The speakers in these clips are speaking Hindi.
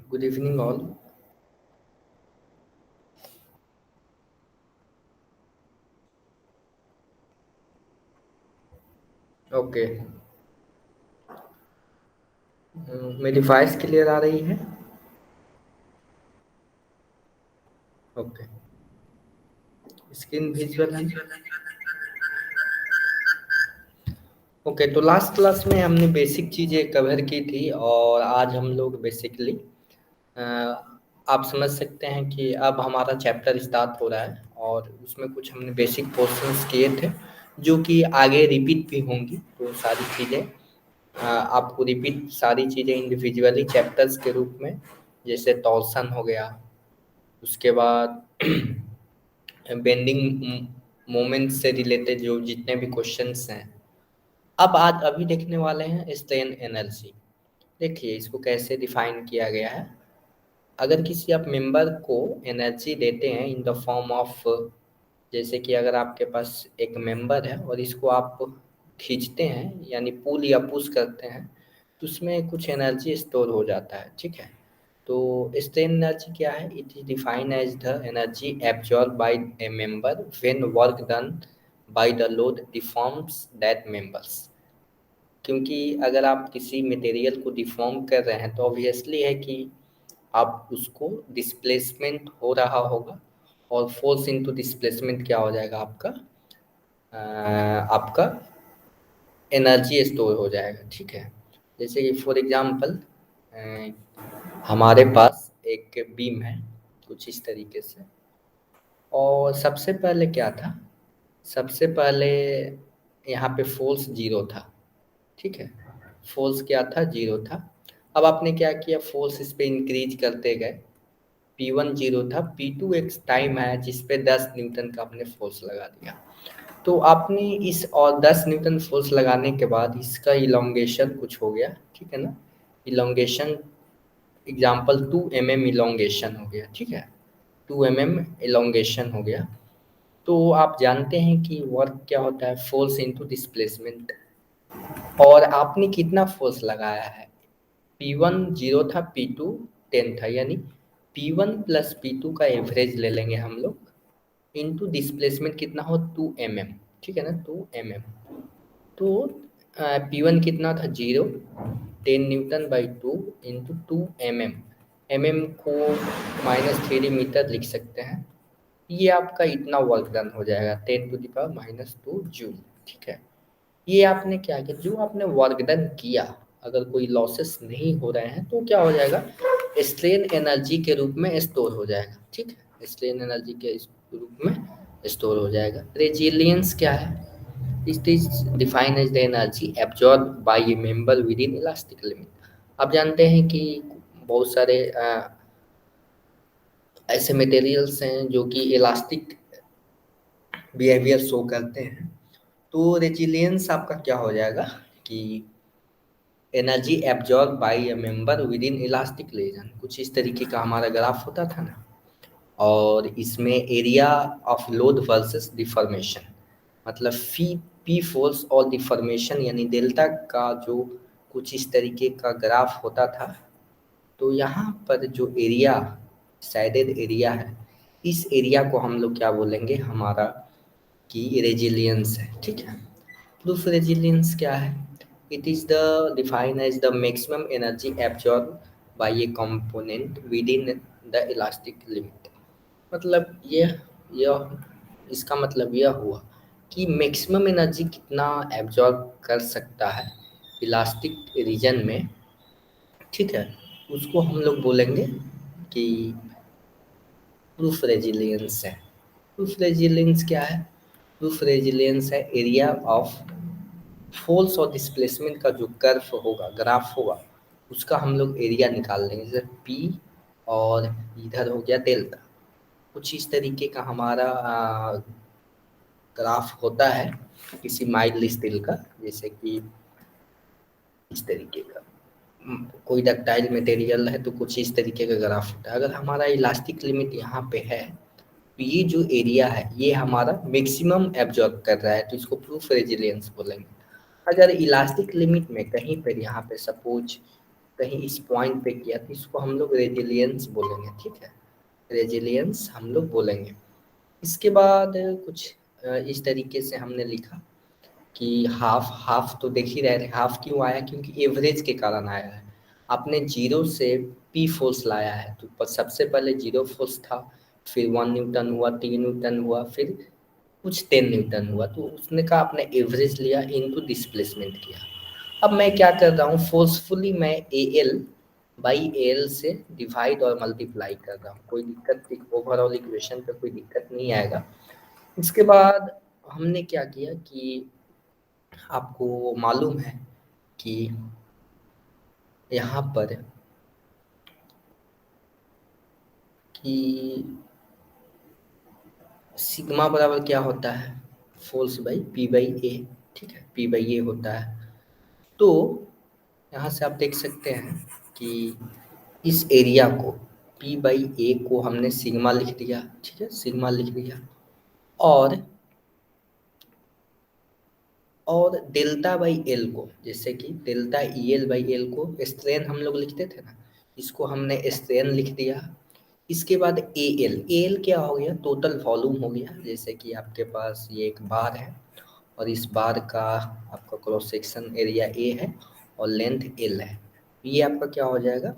Good evening, all. ओके। मेरी वॉइस क्लियर आ रही है? ओके। स्क्रीन विजुअल है? ओके, तो लास्ट क्लास में हमने बेसिक चीज़ें कवर की थी और आज हम लोग बेसिकली आप समझ सकते हैं कि अब हमारा चैप्टर स्टार्ट हो रहा है और उसमें कुछ हमने बेसिक क्वेश्चंस किए थे जो कि आगे रिपीट भी होंगी। तो सारी चीज़ें आपको रिपीट सारी चीज़ें इंडिविजुअली चैप्टर्स के रूप में, जैसे टॉर्सन हो गया, उसके बाद बेंडिंग मोमेंट से रिलेटेड जो जितने भी क्वेश्चंस हैं, अब आज अभी देखने वाले हैं स्ट्रेन एनर्जी। देखिए इसको कैसे डिफाइन किया गया है। अगर किसी आप मेंबर को एनर्जी देते हैं इन द फॉर्म ऑफ, जैसे कि अगर आपके पास एक मेंबर है और इसको आप खींचते हैं यानी पुल या पुश करते हैं, तो उसमें कुछ एनर्जी स्टोर हो जाता है। ठीक है, तो स्ट्रेन एनर्जी क्या है? It is defined as the energy absorb by a member when work done by the load deforms that members. क्योंकि अगर आप किसी मटेरियल को डिफॉर्म कर रहे हैं तो ऑब्वियसली है कि आप उसको डिस्प्लेसमेंट हो रहा होगा और फोर्स इनटू डिस्प्लेसमेंट क्या हो जाएगा आपका? आपका एनर्जी स्टोर हो जाएगा। ठीक है, जैसे कि फॉर एग्जांपल हमारे पास एक बीम है कुछ इस तरीके से, और सबसे पहले क्या था? सबसे पहले यहाँ पे फोर्स जीरो था। ठीक है, फोर्स क्या था? जीरो था। अब आपने क्या किया? फोर्स इस पे इंक्रीज करते गए। P1 जीरो था, P2 एक टाइम है जिस पे 10 न्यूटन का आपने फोर्स लगा दिया। तो आपने इस और 10 न्यूटन फोर्स लगाने के बाद इसका इलोंगेशन कुछ हो गया। ठीक है ना? इलोंगेशन एग्जाम्पल 2 mm इलोंगेशन हो गया। ठीक है, 2 mm इलोंगेशन हो गया। तो आप जानते हैं कि वर्क क्या होता है? Force into displacement. और आपने कितना फोर्स लगाया है? P1 जीरो था, P2 10 था, यानी P1 प्लस P2 का एवरेज ले लेंगे हम लोग इनटू डिस्प्लेसमेंट कितना हो? 2 mm। ठीक है ना? 2 mm। तो P1 कितना था? Zero. 10 Newton by 2 into 2 mm। mm को -3 मीटर लिख सकते हैं। ये आपका इतना वर्क डन हो जाएगा, 10⁻⁻2 जूल। ठीक है, ये आपने क्या किया? जो आपने वर्क डन किया, अगर कोई लॉसेस नहीं हो रहे हैं तो क्या हो जाएगा? स्ट्रेन एनर्जी के रूप में स्टोर हो जाएगा। ठीक है, स्ट्रेन एनर्जी के रूप में स्टोर हो जाएगा। रेजिलियंस क्या है? It is defined as the energy absorb by a member within elastic limit. आप जानते हैं कि बहुत सारे ऐसे मटेरियल्स हैं जो कि इलास्टिक बिहेवियर शो करते हैं। तो रेजिलियंस आपका क्या हो जाएगा कि energy absorb by a member within elastic region. कुछ इस तरीके का हमारा ग्राफ होता था ना, और इसमें area of load versus deformation, मतलब फी पी फोर्स और डिफॉर्मेशन यानी डेल्टा का जो कुछ इस तरीके का ग्राफ होता था। तो यहाँ पर जो एरिया, साइडेड एरिया है, इस एरिया को हम लोग क्या बोलेंगे? हमारा की रेजिलियंस है। ठीक है, प्रूफ रेजिलियंस क्या है? It is the define as the maximum energy absorb by a component within the elastic limit. मतलब यह इसका मतलब यह हुआ कि मैक्सिमम एनर्जी कितना एब्जॉर्ब कर सकता है इलास्टिक रीजन में। ठीक है, उसको हम लोग बोलेंगे कि प्रूफ रेजिलियंस है। प्रूफ रेजिलियंस क्या है? प्रूफ रेजिलियंस है एरिया ऑफ फोर्स और डिस्प्लेसमेंट का जो कर्व होगा, ग्राफ होगा, उसका हम लोग एरिया निकाल लेंगे। जैसे पी और इधर हो गया डेल्टा। कुछ इस तरीके का हमारा ग्राफ होता है किसी माइल्ड स्टील का, जैसे कि इस तरीके का। कोई डक्टाइल मटेरियल है तो कुछ इस तरीके का ग्राफ होता है। अगर हमारा इलास्टिक लिमिट यहाँ पे है तो ये जो एरिया है ये हमारा मैक्सिमम एब्जॉर्ब कर रहा है, तो इसको प्रूफ रेजिलियंस बोलेंगे। अगर इलास्टिक लिमिट में कहीं पर यहाँ पे सपोज कहीं इस पॉइंट पे किया तो इसको हम लोग रेजिलियंस बोलेंगे, ठीक है, रेजिलियंस हम लोग बोलेंगे। इसके बाद कुछ इस तरीके से हमने लिखा कि हाफ हाफ तो देख ही रहे थे, हाफ क्यों आया, क्योंकि एवरेज के कारण आया है। आपने जीरो से पी फोर्स लाया है तो सबसे पहले जीरो फोर्स था, फिर 1 न्यूटन हुआ, 3 न्यूटन हुआ, फिर कुछ 10 न्यूटन हुआ, तो उसने कहा आपने एवरेज लिया इनटू डिस्प्लेसमेंट किया। अब मैं क्या कर रहा हूँ, फोर्सफुली मैं A L by A L से डिवाइड और मल्टीप्लाई कर रहा हूँ, कोई दिक्कत ओवरऑल इक्वेशन पे कोई दिक्कत नहीं आएगा। इसके बाद हमने क्या किया कि आपको मालूम है कि यहाँ पर कि सिग्मा बराबर क्या होता है, फोर्स बाई पी बाई ए, ठीक है, पी बाई ए होता है। तो यहाँ से आप देख सकते हैं कि इस एरिया को पी बाई ए को हमने सिग्मा लिख दिया, ठीक है, सिग्मा लिख दिया। और डेल्टा बाई एल को, जैसे कि delta E L by L को स्ट्रेन हम लोग लिखते थे ना, इसको हमने स्ट्रेन लिख दिया। इसके बाद ए एल क्या हो गया, टोटल वॉल्यूम हो गया। जैसे कि आपके पास ये एक बार है और इस बार का आपका क्रॉस सेक्शन एरिया ए है और लेंथ एल है, ये आपका क्या हो जाएगा,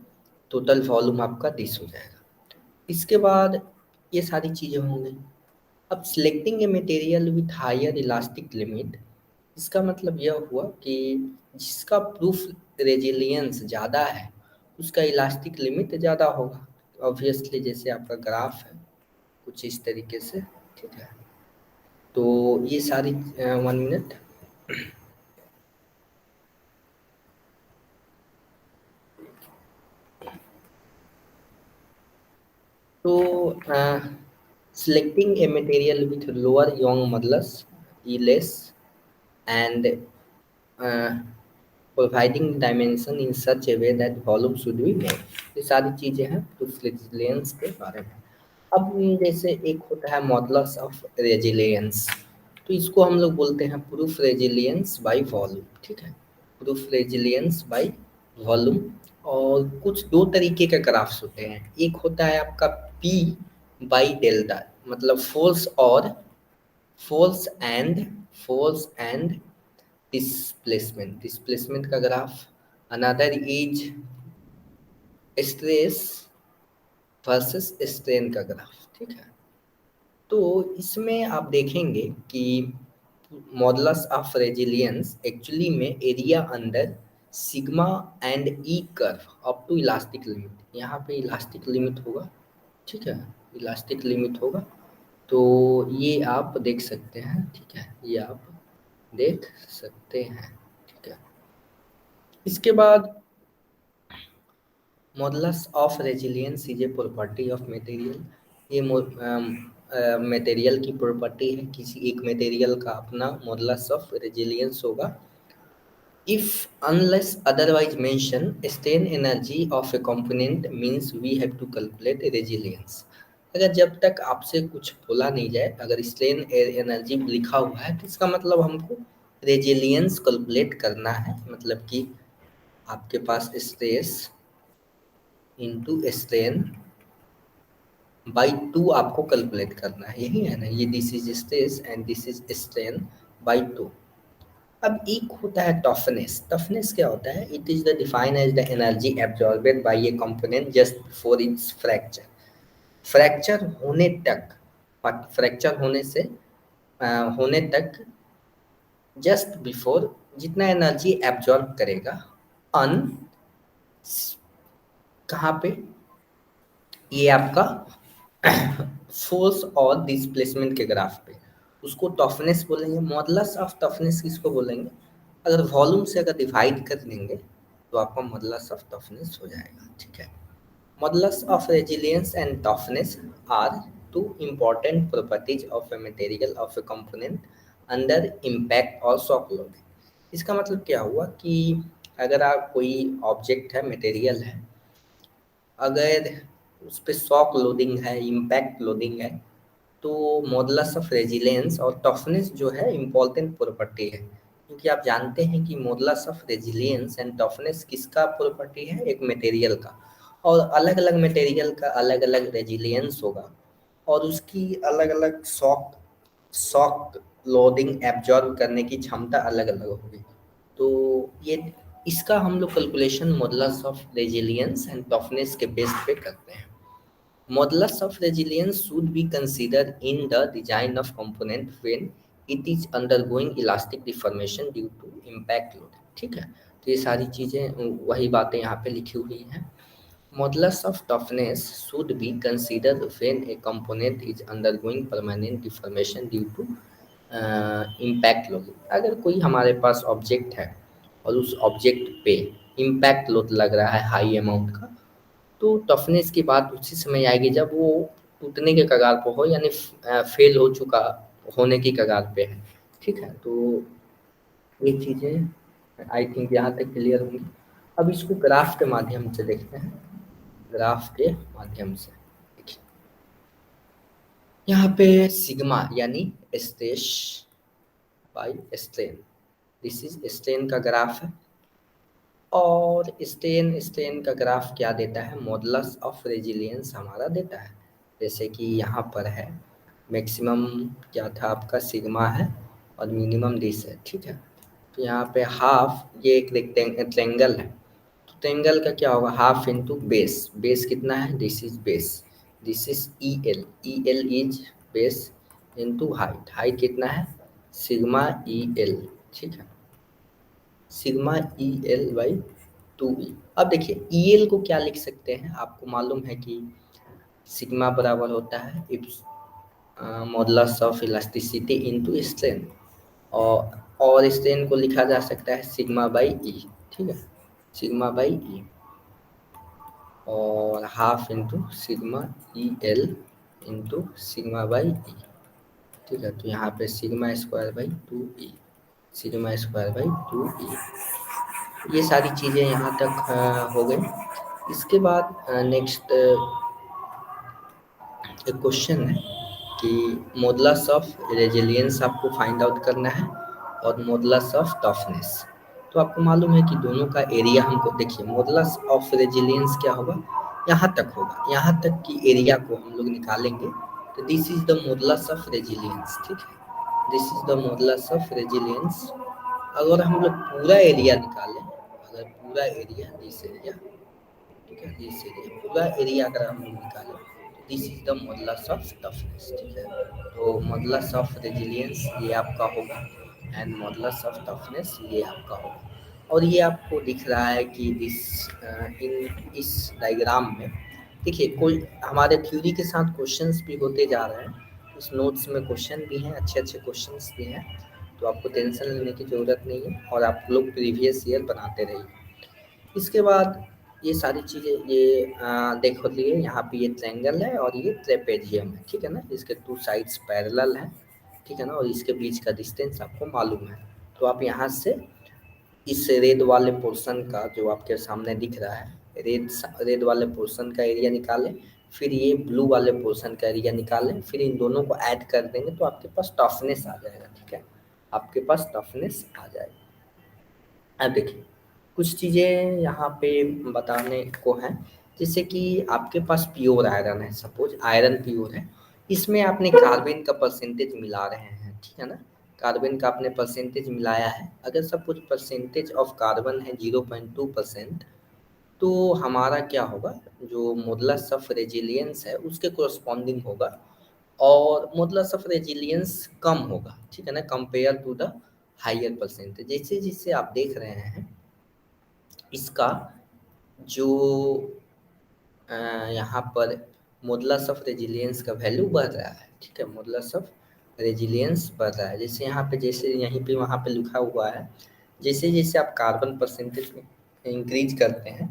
टोटल वॉल्यूम आपका दिस हो जाएगा। इसके बाद ये सारी चीज़ें होंगी। अब selecting a material with higher elastic limit, इसका मतलब यह हुआ कि जिसका प्रूफ रेजिलियंस ज़्यादा है उसका इलास्टिक लिमिट ज़्यादा होगा, ऑब्वियसली, जैसे आपका ग्राफ है कुछ इस तरीके से, ठीक है। तो ये सारी 1 मिनट। तो selecting a material with lower Young modulus E less and uh, providing dimension in such a way that volume should be more, ये सारी चीज़ें हैं प्रूफ रेजिलियंस के बारे में। अब जैसे एक होता है मॉडुलस ऑफ रेजिलियंस, तो इसको हम लोग बोलते हैं प्रूफ रेजिलियंस बाय वॉल्यूम, ठीक है, प्रूफ रेजिलियंस बाय वॉल्यूम। और कुछ दो तरीके के ग्राफ्स होते हैं, एक होता है आपका पी बाई डेल्टा, मतलब फोर्स एंड डिस्प्लेसमेंट, डिस्प्लेसमेंट का graph. Another is stress versus strain का ग्राफ, ठीक है। तो इसमें आप देखेंगे कि मॉडुलस ऑफ रेजिलियंस एक्चुअली में area under sigma and E curve up to elastic limit, यहाँ पे इलास्टिक लिमिट होगा, ठीक है, इलास्टिक लिमिट होगा। तो ये आप देख सकते हैं, ठीक है, ये आप देख सकते हैं, ठीक है। इसके बाद modulus of resilience is a property of material, ये मटेरियल की प्रॉपर्टी है, किसी एक मटेरियल का अपना मॉडुलस ऑफ रेजिलियंस होगा। If unless otherwise mention strain energy of a component means we have to calculate resilience, अगर जब तक आपसे कुछ बोला नहीं जाए, अगर स्ट्रेन एनर्जी लिखा हुआ है तो इसका मतलब हमको रेजिलियंस कैलकुलेट करना है, मतलब कि आपके पास स्ट्रेस इंटू स्ट्रेन बाई 2 आपको कैलकुलेट करना है, यही है ना, ये this is stress and this is strain by 2। अब एक होता है टफनेस, टफनेस क्या होता है, it is the define as the energy absorbed by a component just before its fracture, fracture होने तक, फ्रैक्चर होने से होने तक जस्ट बिफोर जितना एनर्जी एब्जॉर्ब करेगा अन, कहाँ पे, ये आपका फोर्स और डिस्प्लेसमेंट के ग्राफ पे, उसको टफनेस बोलेंगे। मॉडुलस ऑफ टफनेस किसको बोलेंगे, अगर वॉल्यूम से अगर डिवाइड कर देंगे तो आपका मॉडुलस ऑफ टफनेस हो जाएगा, ठीक है। Modulus of resilience and toughness are two important properties of a material of a component under impact और शॉक लोडिंग। इसका मतलब क्या हुआ कि अगर आप कोई ऑब्जेक्ट है, मटेरियल है, अगर उस पे शॉक लोडिंग है, इम्पैक्ट लोडिंग है, तो मॉडुलस ऑफ रेजिलियंस और टफनेस जो है इम्पोर्टेंट प्रॉपर्टी है क्योंकि आप जानते हैं कि modulus of resilience and toughness किसका प्रॉपर्टी है, एक मटेरियल का, और अलग अलग मटेरियल का अलग अलग रेजिलियंस होगा और उसकी अलग अलग शॉक शॉक लोडिंग एब्जॉर्ब करने की क्षमता अलग अलग होगी। तो ये इसका हम लोग calculation modulus of resilience and toughness के बेस पे करते हैं। Modulus of resilience should be considered in the design of component when it is undergoing elastic deformation due to impact load। ठीक है, तो ये सारी चीज़ें वही बातें यहाँ पे लिखी हुई हैं। Modulus of toughness should be considered when a component is undergoing permanent deformation due to impact load। अगर कोई हमारे पास ऑब्जेक्ट है और उस ऑब्जेक्ट पे इम्पैक्ट लोड लग रहा है हाई अमाउंट का, तो टफनेस की बात उसी समय आएगी जब वो टूटने के कगार पर हो, यानी फेल हो चुका होने की कगार पे है। ठीक है, तो ये चीज़ें आई थिंक यहाँ तक क्लियर होंगी। अब इसको ग्राफ के माध्यम से देखते हैं। ग्राफ के माध्यम से देखिए, यहाँ पे सिग्मा यानी stress by strain, this is strain का ग्राफ है, और स्ट्रेन स्ट्रेन का ग्राफ क्या देता है, मॉडुलस ऑफ रेजिलियंस हमारा देता है। जैसे कि यहाँ पर है मैक्सिमम क्या था आपका सिग्मा है और मिनिमम दिस है। ठीक है, तो यहाँ पे हाफ, ये एक ट्रेंगल है, तो ट्रेंगल का क्या होगा, हाफ इंटू बेस, बेस कितना है, this is base, this is E L, E L is base into height, height कितना है सिग्मा ई एल। ठीक है, sigma E L by 2e। अब देखिए ई एल को क्या लिख सकते हैं, आपको मालूम है कि सिग्मा बराबर होता है इप्स modulus of elasticity into strain, और स्ट्रेन को लिखा जा सकता है सिग्मा बाई ई। ठीक है, सिग्मा बाई ई और half into sigma E L into sigma by E. ठीक है, तो यहाँ पे sigma square by 2e, sigma square by 2e। ये सारी चीज़ें यहाँ तक हो गई। इसके बाद नेक्स्ट एक क्वेश्चन है कि मॉडुलस ऑफ रेजिलियंस आपको फाइंड आउट करना है और मॉडुलस ऑफ टफनेस। तो आपको मालूम है कि दोनों का एरिया हमको, देखिए मॉडुलस ऑफ रेजिलियंस क्या होगा, यहाँ तक होगा, यहाँ तक की एरिया को हम लोग निकालेंगे, तो this is the modulus of resilience. ठीक है, this is the modulus of resilience. अगर हम लोग पूरा एरिया निकालें, अगर पूरा एरिया, दिस एरिया, ठीक है, दिस एरिया, पूरा एरिया अगर हम लोग निकालें, this is the modulus of toughness. ठीक है, तो मॉडुलस ऑफ रेजिलियंस ये आपका होगा एंड मॉडुलस ऑफ टफनेस ये आपका होगा। और ये आपको दिख रहा है कि इस डायग्राम में देखिए, कोई हमारे थ्योरी के साथ क्वेश्चंस भी होते जा रहे हैं, इस नोट्स में क्वेश्चन भी हैं, अच्छे अच्छे क्वेश्चंस भी हैं, तो आपको टेंशन लेने की ज़रूरत नहीं है और आप लोग प्रीवियस ईयर बनाते रहिए। इसके बाद ये सारी चीज़ें ये देख लिए, यहाँ पे ये ट्रायंगल है और ये ट्रेपेजियम है। ठीक है ना, इसके 2 साइड्स पैरेलल हैं। ठीक है ना, और इसके बीच का डिस्टेंस आपको मालूम है। तो आप यहाँ से इस रेड वाले पोर्शन का जो आपके सामने दिख रहा है, रेड वाले पोर्शन का एरिया निकालें, फिर ये ब्लू वाले पोर्शन का एरिया निकालें, फिर इन दोनों को ऐड कर देंगे तो आपके पास टफनेस आ जाएगा। ठीक है, आपके पास टफनेस आ जाएगा। अब देखिए कुछ चीज़ें यहाँ पे बताने को हैं, जैसे कि आपके पास प्योर आयरन है, सपोज आयरन प्योर है, इसमें आपने कार्बन का परसेंटेज मिला रहे हैं। ठीक है ना, कार्बन का आपने परसेंटेज मिलाया है, अगर सपोज परसेंटेज ऑफ कार्बन है 0.2%, तो हमारा क्या होगा, जो मॉडुलस ऑफ रेजिलियंस है उसके कोरस्पॉन्डिंग होगा, और मॉडुलस ऑफ रेजिलियंस कम होगा। ठीक है ना, compare to the higher percentage. जैसे जैसे आप देख रहे हैं इसका जो यहाँ पर मॉडुलस ऑफ रेजिलियंस का वैल्यू बढ़ रहा है। ठीक है, मॉडुलस ऑफ रेजिलियंस बढ़ रहा है, जैसे यहाँ पे, जैसे यहीं पे वहाँ पे लिखा हुआ है, जैसे जैसे आप कार्बन परसेंटेज में इंक्रीज करते हैं,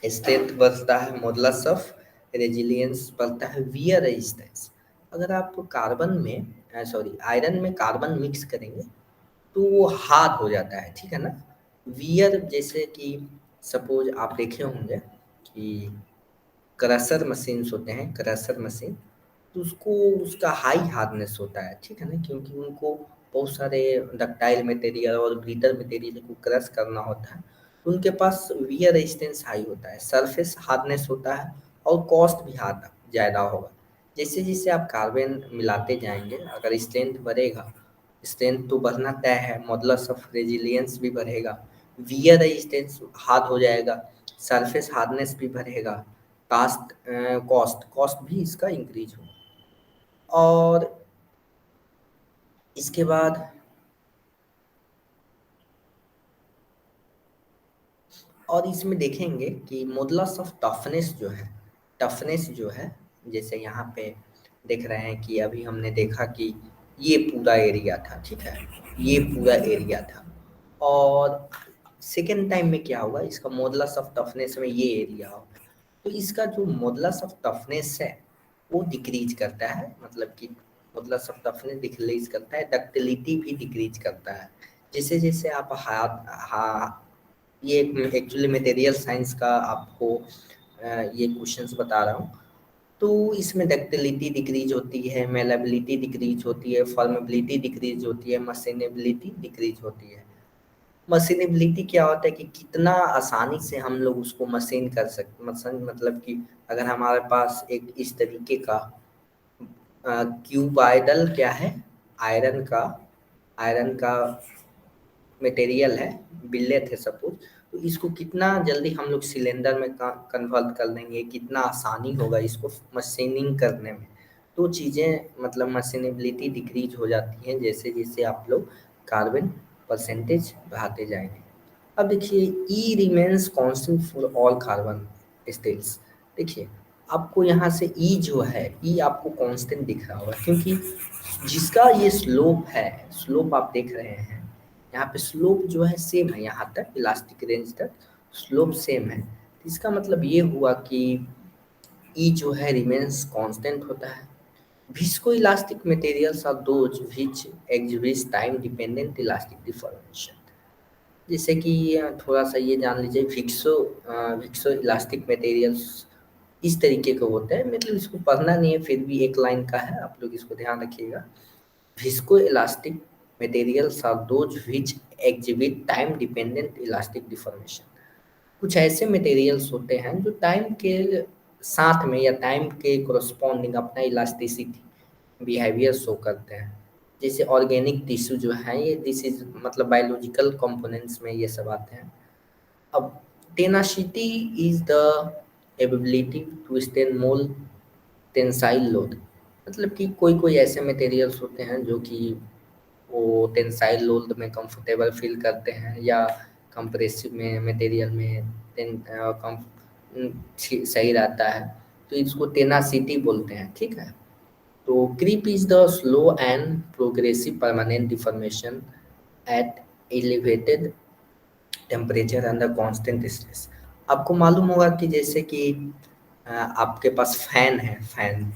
स्ट्रेंथ बढ़ता है, मॉडुलस ऑफ रेजिलियंस बढ़ता है, वियर रेजिस्टेंस। अगर आप कार्बन में सॉरी आयरन में कार्बन मिक्स करेंगे तो वो हार्ड हो जाता है। ठीक है ना, वियर, जैसे कि सपोज आप देखे होंगे कि क्रशर मशीन्स होते हैं, क्रशर मशीन, तो उसको उसका हाई हार्डनेस होता है। ठीक है ना, क्योंकि उनको बहुत सारे डक्टाइल मटेरियल और ब्रीदर मटेरियल को क्रश करना होता है, तो उनके पास वियर रेजिस्टेंस हाई होता है, सरफेस हार्डनेस होता है और कॉस्ट भी हार्ड ज़्यादा होगा। जैसे जैसे आप कार्बन मिलाते जाएंगे, अगर स्ट्रेंथ बढ़ेगा, स्ट्रेंथ तो बढ़ना तय है, मॉडुलस ऑफ रेजिलियंस भी बढ़ेगा, वियर रेजिस्टेंस हार्ड हो जाएगा, सरफेस हार्डनेस भी बढ़ेगा, कास्ट कॉस्ट कॉस्ट भी इसका इंक्रीज होगा। और इसके बाद और इसमें देखेंगे कि मॉडुलस ऑफ टफनेस जो है, जैसे यहाँ पे देख रहे हैं कि अभी हमने देखा कि ये पूरा एरिया था, ठीक है, ये पूरा एरिया था, और सेकेंड टाइम में क्या होगा, इसका मॉडुलस ऑफ टफनेस में ये एरिया होगा, तो इसका जो मॉडुलस ऑफ टफनेस है वो डिक्रीज करता है, मतलब कि मॉडुलस ऑफ टफनेस डिक्रीज करता है, डक्टिलिटी भी डिक्रीज करता है। जैसे जैसे आप ये एक्चुअली मटेरियल साइंस का आपको ये क्वेश्चंस बता रहा हूँ। तो इसमें डक्टिलिटी डिक्रीज होती है, मेलेबिलिटी डिक्रीज होती है, फॉर्मेबिलिटी डिक्रीज होती है, मशीनेबिलिटी डिक्रीज होती है। मशीनेबिलिटी क्या होता है कि कितना आसानी से हम लोग उसको मशीन कर सकते, मशीन मतलब कि अगर हमारे पास एक इस तरीके का क्यूबाइडल क्या है, आयरन का आयरन का मटेरियल है, बिल्लेट है सपोज, तो इसको कितना जल्दी हम लोग सिलेंडर में कन्वर्ट कर देंगे, कितना आसानी होगा इसको मशीनिंग करने में। तो चीज़ें मतलब मशीनेबिलिटी डिक्रीज हो जाती हैं जैसे जैसे आप लोग कार्बन परसेंटेज बढ़ाते जाएंगे। अब देखिए E remains constant for all carbon steels. देखिए आपको यहाँ से ई जो है, ई आपको कांस्टेंट दिख रहा होगा, क्योंकि जिसका ये स्लोप है, स्लोप आप देख रहे हैं, यहाँ पे स्लोप जो है सेम है, यहाँ तक इलास्टिक रेंज तक स्लोप सेम है, तो इसका मतलब ये हुआ कि ई जो है रिमेन्स कांस्टेंट होता है। Visco elastic materials are those which exhibit time dependent elastic deformation. जैसे कि थोड़ा सा ये जान लीजिए, विक्सो इलास्टिक मटेरियल्स इस तरीके के होते हैं, मतलब इसको पढ़ना नहीं है, फिर भी एक लाइन का है, आप लोग इसको ध्यान रखिएगा। Viscoelastic materials are those which exhibit time dependent elastic deformation। कुछ ऐसे मटेरियल्स होते हैं जो टाइम के साथ में या टाइम के कोरस्पॉन्डिंग अपना इलास्टिसिटी बिहेवियर शो करते हैं। जैसे ऑर्गेनिक टिश्यू जो है, ये दिस इज मतलब बायोलॉजिकल कंपोनेंट्स में ये सब आते हैं। अब tenacity is the ability to stand more tensile load. मतलब कि कोई कोई ऐसे मटेरियल्स होते हैं जो कि वो टेंसाइल लोड में कंफर्टेबल फील करते हैं, या कंप्रेसिव में मटेरियल में सही रहता है, तो इसको टेनासिटी बोलते हैं, ठीक है। तो creep is the slow and progressive permanent deformation at elevated temperature under constant stress. आपको मालूम होगा कि जैसे कि आपके पास फैन है, फैन,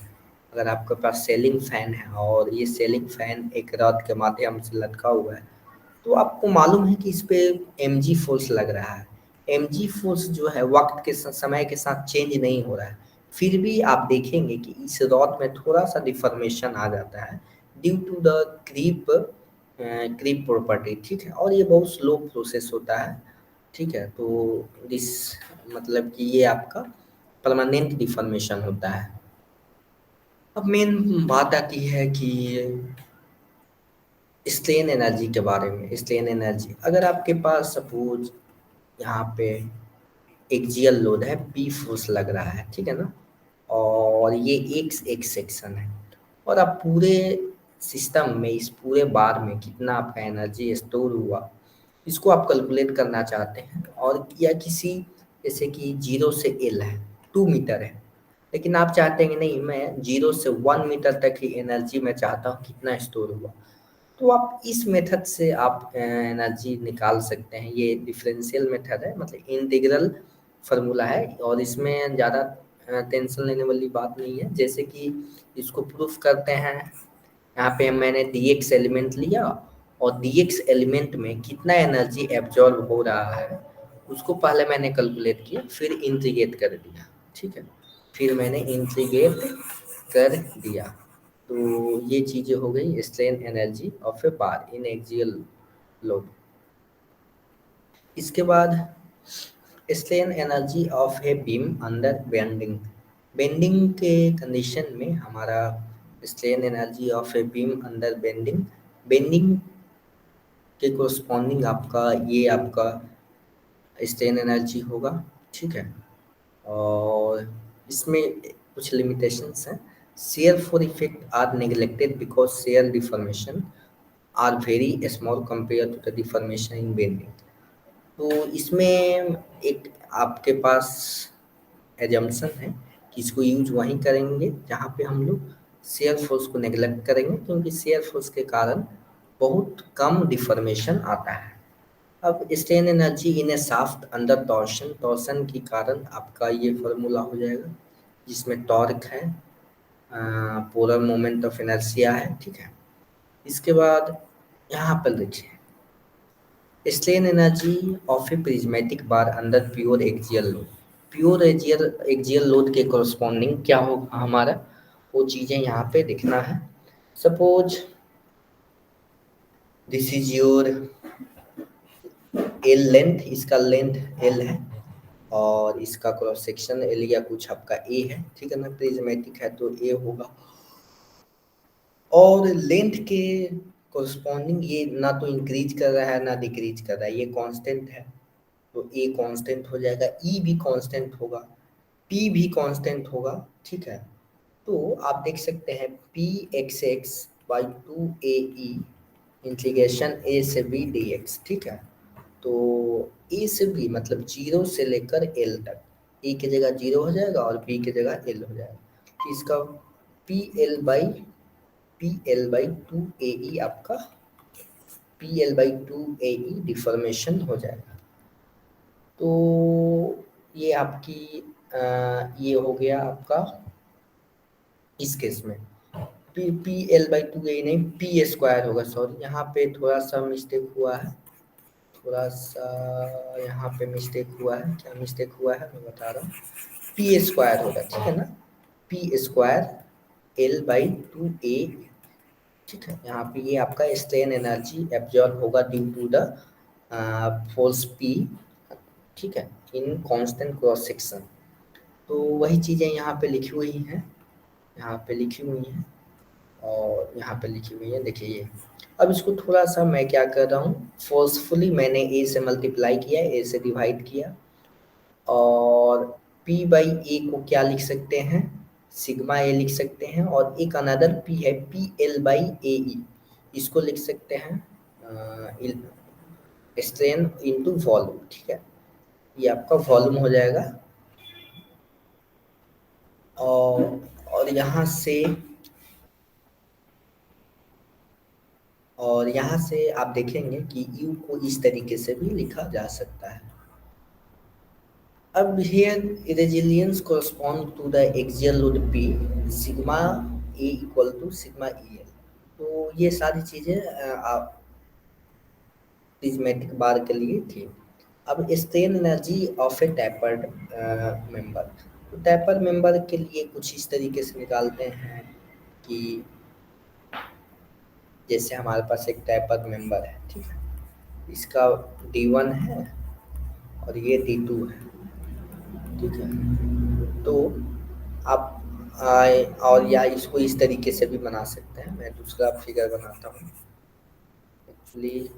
अगर आपके पास सेलिंग फैन है और ये सेलिंग फैन एक रॉड के माध्यम से लटका हुआ है, तो आपको मालूम है कि इस पे mg फोर्स लग रहा है। mg फोर्स जो है वक्त के समय के साथ चेंज नहीं हो रहा है, फिर भी आप देखेंगे कि इस रॉड में थोड़ा सा डिफॉर्मेशन आ जाता है due to the creep creep property, ठीक है, और ये बहुत स्लो प्रोसेस होता है, ठीक है। तो दिस मतलब कि ये आपका परमानेंट डिफॉर्मेशन होता है। अब मेन बात आती है कि स्ट्रेन एनर्जी के बारे में। स्ट्रेन एनर्जी, अगर आपके पास सपोज यहाँ पे एक्सियल लोड है, पी फोर्स लग रहा है, ठीक है ना, और ये एक सेक्शन है, और आप पूरे सिस्टम में, इस पूरे बार में कितना आपका एनर्जी स्टोर हुआ, इसको आप कैलकुलेट करना चाहते हैं, और या किसी जैसे कि 0 से एल है, 2 मीटर है, लेकिन आप चाहते हैं कि नहीं, मैं 0 से 1 मीटर तक ही एनर्जी मैं चाहता हूँ कितना स्टोर हुआ, तो आप इस मेथड से आप एनर्जी निकाल सकते हैं। ये डिफरेंशियल मेथड है, मतलब इंटीग्रल फार्मूला है, और इसमें ज़्यादा टेंशन लेने वाली बात नहीं है। जैसे कि इसको प्रूफ करते हैं, यहाँ पे मैंने dx एलिमेंट लिया, और dx एलिमेंट में कितना एनर्जी एब्जॉर्ब हो रहा है उसको पहले मैंने कैलकुलेट किया, फिर इंटीग्रेट कर दिया, ठीक है, फिर मैंने इंटीग्रेट कर दिया। तो ये चीज़ें हो गई strain energy of A bar in axial load. इसके बाद strain energy of a beam under bending. Bending के कंडीशन में हमारा strain energy of a beam under bending, bending के कोरस्पॉन्डिंग आपका ये आपका स्ट्रेन एनर्जी होगा, ठीक है। और इसमें कुछ लिमिटेशंस हैं। shear for effect are neglected because shear deformation are very small compared to the deformation in bending। तो इसमें एक आपके पास एजम्पशन है कि इसको यूज वहीं करेंगे जहाँ पे हम लोग शेयर फोर्स को नेग्लेक्ट करेंगे, क्योंकि शेयर फोर्स के कारण बहुत कम डिफॉर्मेशन आता है। अब स्ट्रेन एनर्जी इन ए शाफ्ट अंडर टॉर्शन, टॉर्शन के कारण आपका ये फॉर्मूला हो जाएगा जिसमें टॉर्क है, पोलर मोमेंट ऑफ इनर्शिया है, ठीक है। इसके बाद यहाँ पर देखिए strain energy of A prismatic bar under pure axial load. Pure axial load के कोरस्पॉन्डिंग क्या होगा हमारा, वो चीज़ें यहाँ पे दिखना है। Suppose this is your L length, इसका लेंथ एल है और इसका क्रॉस सेक्शन एल या कुछ आपका ए है, ठीक है ना। प्रिज्मेटिक है तो ए होगा। और लेंथ के कोरस्पॉन्डिंग ये ना तो इंक्रीज कर रहा है ना डिक्रीज कर रहा है, ये कांस्टेंट है तो ए कांस्टेंट हो जाएगा, ई भी कांस्टेंट होगा, पी भी कांस्टेंट होगा, ठीक है। तो आप देख सकते हैं P X X by two A E integration A से बी डी एक्स, ठीक है। तो ए से बी मतलब जीरो से लेकर एल तक, ए की जगह जीरो हो जाएगा और बी की जगह एल हो जाएगा। तो इसका P L by two A ई आपका P L by two A E deformation हो जाएगा। तो ये आपकी ये हो गया आपका इस केस में पी एल बाई टू ए नहीं पी स्क्वायर होगा, सॉरी यहाँ पे थोड़ा सा मिस्टेक हुआ है, थोड़ा सा यहाँ पे मिस्टेक हुआ है। क्या मिस्टेक हुआ है मैं बता रहा हूँ, पी स्क्वायर होगा, ठीक है ना। P square L by two A, ठीक है। यहाँ पे ये आपका स्ट्रेन एनर्जी एब्जॉर्ब होगा due to the force P, ठीक है, इन कांस्टेंट क्रॉस सेक्शन। तो वही चीज़ें यहाँ पे लिखी हुई हैं, यहाँ पे लिखी हुई हैं और यहाँ पे लिखी हुई है, देखिए ये। अब इसको थोड़ा सा मैं क्या कर रहा हूँ, फोर्सफुली मैंने ए से मल्टीप्लाई किया, ए से डिवाइड किया और पी बाई ए को क्या लिख सकते हैं, सिग्मा ए लिख सकते हैं। और एक अनदर पी है पी एल बाई ए ई, इसको लिख सकते हैं स्ट्रेन इनटू वॉल्यूम, ठीक है। ये आपका वॉल्यूम हो जाएगा। और यहाँ से आप देखेंगे कि यू को इस तरीके से भी लिखा जा सकता है। अब here resilience correspond to the axial load P, sigma A equal to sigma EL। तो ये सारी चीज़ें आप प्रिज्मेटिक बार के लिए थी। अब strain energy of A tapered member, तो टैपर्ड मेंबर के लिए कुछ इस तरीके से निकालते हैं कि जैसे हमारे पास एक टैपर्ड मेंबर है, ठीक है, इसका D1 है और ये D2 है, ठीक है। तो आप और या इसको इस तरीके से भी बना सकते हैं, मैं दूसरा फिगर बनाता हूँ। एक्चुअली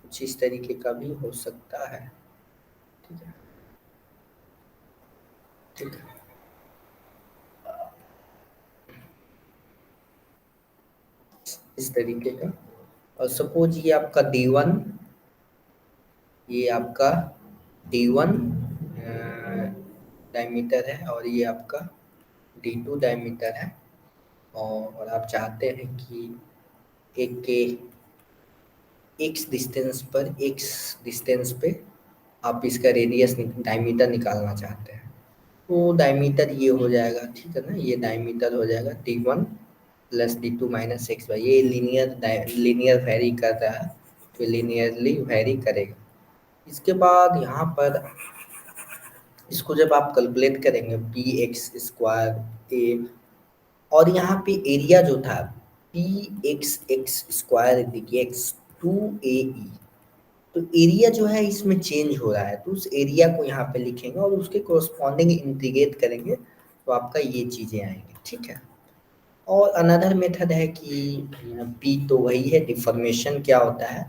कुछ इस तरीके का भी हो सकता है, ठीक है, ठीक है। इस तरीके का। और सपोज ये आपका D1, ये आपका D1 डायमीटर है और ये आपका D2 डायमीटर है। और आप चाहते हैं कि एक के एक्स डिस्टेंस पे आप इसका रेडियस डायमीटर निकालना चाहते हैं। तो डायमीटर ये हो जाएगा, ठीक है ना, ये डायमीटर हो जाएगा D1 plus D2 minus X Y. ये लीनियर वेरी कर रहा है तो लीनियरली वेरी करेगा। इसके बाद यहाँ पर इसको जब आप कैलकुलेट करेंगे पी एक्स स्क्वायर ए और यहाँ पे एरिया जो था P X X square X two A E, तो एरिया जो है इसमें चेंज हो रहा है, तो उस एरिया को यहाँ पे लिखेंगे और उसके कोरस्पॉन्डिंग इंटीग्रेट करेंगे तो आपका ये चीज़ें आएंगी, ठीक है। और अनदर मेथड है कि पी तो वही है, डिफॉर्मेशन क्या होता है,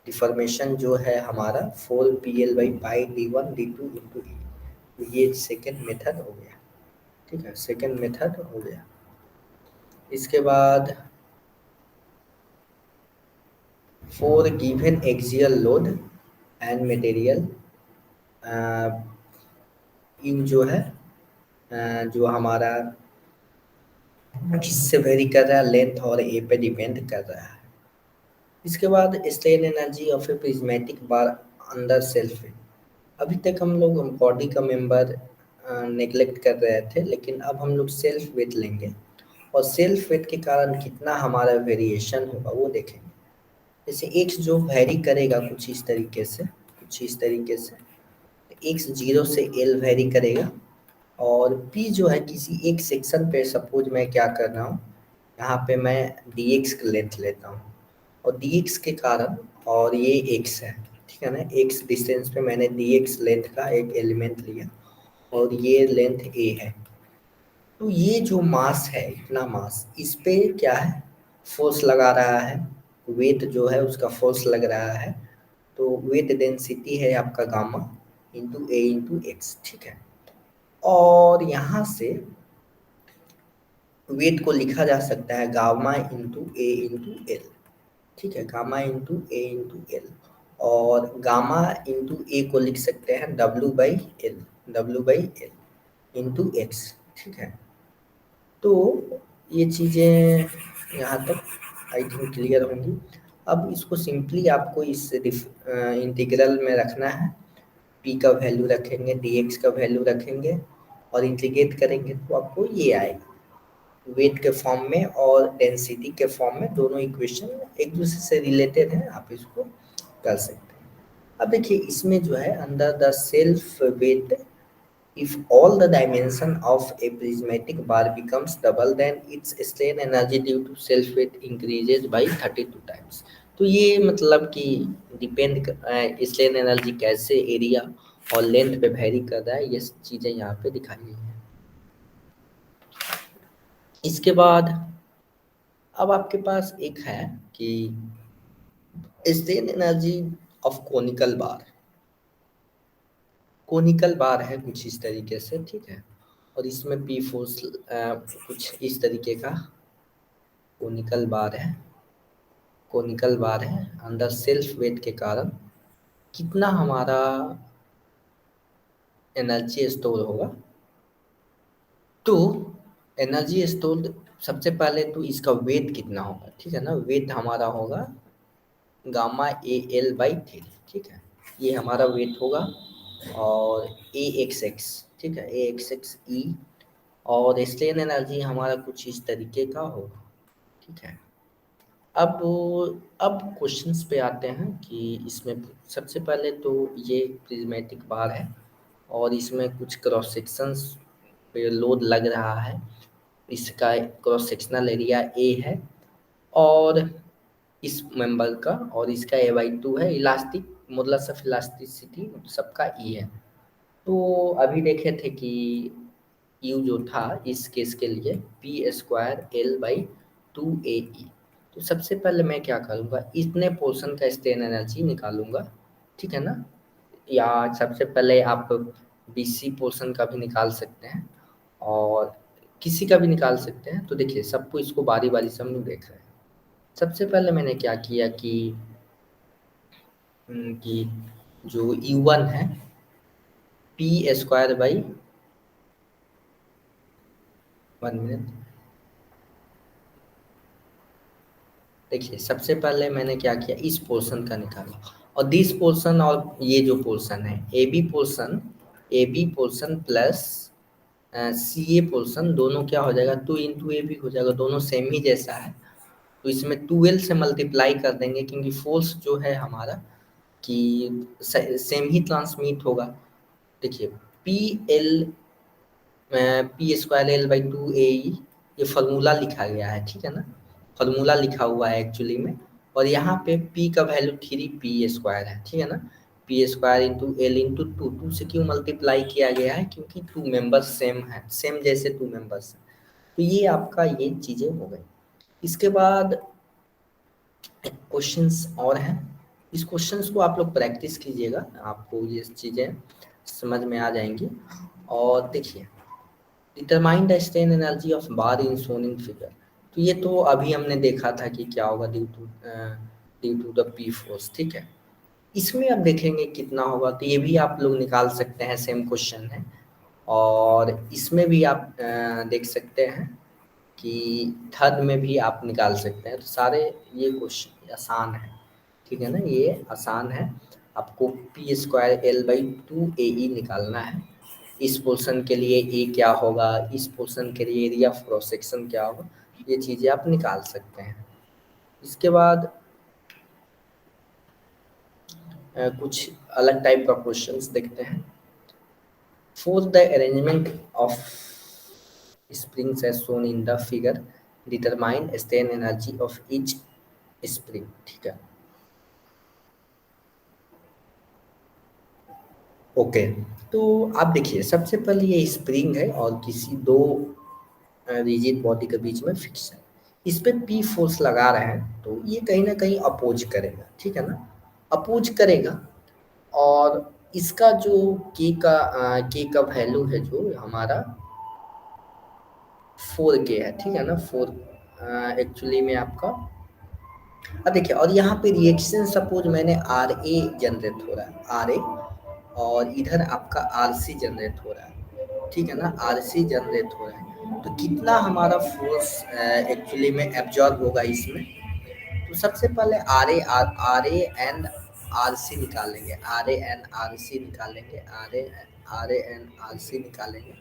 डिफॉर्मेशन जो है हमारा 4PL/π d1 d2 * e, तो ये सेकेंड मेथड हो गया, ठीक है, सेकेंड मेथड हो गया। इसके बाद for given axial load and material, you जो है जो हमारा किससे वेरी कर रहा है, लेंथ और ए पे डिपेंड कर रहा है। इसके बाद strain energy of A prismatic bar under self weight. अभी तक हम लोग बॉडी का मेंबर नेग्लेक्ट कर रहे थे, लेकिन अब हम लोग सेल्फ वेट लेंगे और सेल्फ वेट के कारण कितना हमारा वेरिएशन होगा वो देखेंगे। जैसे एक्स जो वेरी करेगा कुछ इस तरीके से, कुछ इस तरीके से, एक्स 0 से एल वेरी करेगा और पी जो है किसी एक सेक्शन पे, सपोज मैं क्या कर रहा हूँ, यहाँ पे मैं डी एक्स की लेंथ लेता हूँ और डी एक्स के कारण, और ये एक्स है, ठीक है ना, एक्स डिस्टेंस पे मैंने डी एक्स लेंथ का एक एलिमेंट लिया और ये लेंथ ए है, तो ये जो मास है, इतना मास, इस पे क्या है, फोर्स लगा रहा है, वेट जो है उसका फोर्स लग रहा है, तो वेट डेंसिटी है आपका गामा इंटू ए इंटू एक्स, ठीक है। और यहाँ से वेट को लिखा जा सकता है गामा इंटू ए इंटू एल, ठीक है, गामा इंटू ए इंटू एल, और गामा इंटू ए को लिख सकते हैं W/L, W/L इंटू एक्स, ठीक है। तो ये चीज़ें यहाँ तक आई थिंक क्लियर होंगी। अब इसको सिंपली आपको इस इंटीग्रल में रखना है, पी का वैल्यू रखेंगे, डी एक्स का वैल्यू रखेंगे और इंटीग्रेट करेंगे तो आपको ये आएगा वेट के फॉर्म में और डेंसिटी के फॉर्म में, दोनों इक्वेशन एक दूसरे से रिलेटेड है, आप इसको कर सकते हैं। अब देखिए इसमें जो है under the self weight, if all the dimension of a prismatic bar becomes double then its strain energy due to self weight increases by 32 times। तो ये मतलब कि डिपेंड स्ट्रेन एनर्जी कैसे एरिया और लेंथ पे वेरी कर रहा है, ये चीज़ें यहाँ पे दिखाई गई हैं। इसके बाद अब आपके पास एक है कि स्ट्रेन एनर्जी ऑफ कोनिकल बार है कुछ इस तरीके से, ठीक है, और इसमें पी फोर्स कुछ इस तरीके का कोनिकल बार है अंडर सेल्फ वेट के कारण कितना हमारा एनर्जी स्टोर होगा। तो एनर्जी स्टोर सबसे पहले तो इसका वेट कितना होगा, ठीक है ना, वेट हमारा होगा गामा ए एल बाई 3, ठीक है, ये हमारा वेट होगा, और ए एक्स एक्स, ठीक है, ए एक्स एक्स ई, और स्ट्रेन एनर्जी हमारा कुछ इस तरीके का होगा, ठीक है। अब अब क्वेश्चंस पे आते हैं कि इसमें सबसे पहले तो ये प्रिज्मेटिक बार है और इसमें कुछ क्रॉस सेक्शंस पे लोड लग रहा है, इसका क्रॉस सेक्शनल एरिया ए है और इस मेंबर का, और इसका A/2 है, इलास्टिक मॉडुलस ऑफ इलास्टिसिटी सबका ई है। तो अभी देखे थे कि यू जो था इस केस के लिए P² L/2AE। तो सबसे पहले मैं क्या करूँगा, इतने पोर्शन का स्ट्रेन एनर्जी निकालूंगा, ठीक है ना, या सबसे पहले आप BC पोर्शन का भी निकाल सकते हैं और किसी का भी निकाल सकते हैं। तो देखिए सबको इसको बारी बारी से हम लोग देख रहे हैं। सबसे पहले मैंने क्या किया कि जो U1 है P²/1 मिनट, देखिए सबसे पहले मैंने क्या किया, इस पोर्शन का निकाला और दिस पोर्शन और ये जो पोर्शन है AB portion plus CA portion, दोनों क्या हो जाएगा 2 इंटू ए बी हो जाएगा, दोनों सेम ही जैसा है, तो इसमें 2L से मल्टीप्लाई कर देंगे क्योंकि फोर्स जो है हमारा कि सेम ही ट्रांसमिट होगा। देखिए P² L/2 AE ये फार्मूला लिखा गया है, ठीक है ना, फार्मूला लिखा हुआ है एक्चुअली में। और यहाँ पे p का वैल्यू 3p² है, ठीक है ना, p² into L into two. Two से क्यों मल्टीप्लाई किया गया है, क्योंकि टू मेंबर्स सेम है, सेम जैसे टू मेंबर्स हैं। तो ये आपका ये चीजें हो गई। इसके बाद क्वेश्चंस और हैं, इस क्वेश्चंस को आप लोग प्रैक्टिस कीजिएगा, आपको ये चीज़ें समझ में आ जाएंगी। और देखिए, determine the strain energy of bar in shown in figure. तो ये तो अभी हमने देखा था कि क्या होगा due to the P force, ठीक है। इसमें अब देखेंगे कितना होगा, तो ये भी आप लोग निकाल सकते हैं, सेम क्वेश्चन है। और इसमें भी आप देख सकते हैं कि थर्ड में भी आप निकाल सकते हैं। तो सारे ये क्वेश्चन आसान है, ठीक है ना, ये आसान है। आपको p²L/2 AE निकालना है। इस पोर्शन के लिए ए क्या होगा, इस पोर्शन के लिए एरिया ऑफ क्रॉस सेक्शन क्या होगा, ये चीज़ें आप निकाल सकते हैं। इसके बाद कुछ अलग टाइप का क्वेश्चंस देखते हैं। For the arrangement of springs as shown in the figure, determine strain energy of each spring, ठीक है। ओके, तो आप देखिए, सबसे पहले ये स्प्रिंग है और किसी दो रिजिड बॉडी के बीच में फिक्स है। इस पे पी फोर्स लगा रहे हैं, तो ये कहीं ना कहीं अपोज करेगा, ठीक है ना, अपोज करेगा। और इसका जो के का वैल्यू है जो हमारा 4K है, ठीक है ना, 4 एक्चुअली में आपका। अब देखिए, और यहाँ पे रिएक्शन सपोज मैंने RA जनरेट हो रहा है, RA, और इधर आपका RC जनरेट हो रहा है, ठीक है ना, RC जनरेट हो रहा है। तो कितना हमारा फोर्स एक्चुअली में एब्जॉर्ब होगा इसमें। तो सबसे पहले R A and R C निकालेंगे, R A and R C निकालेंगे।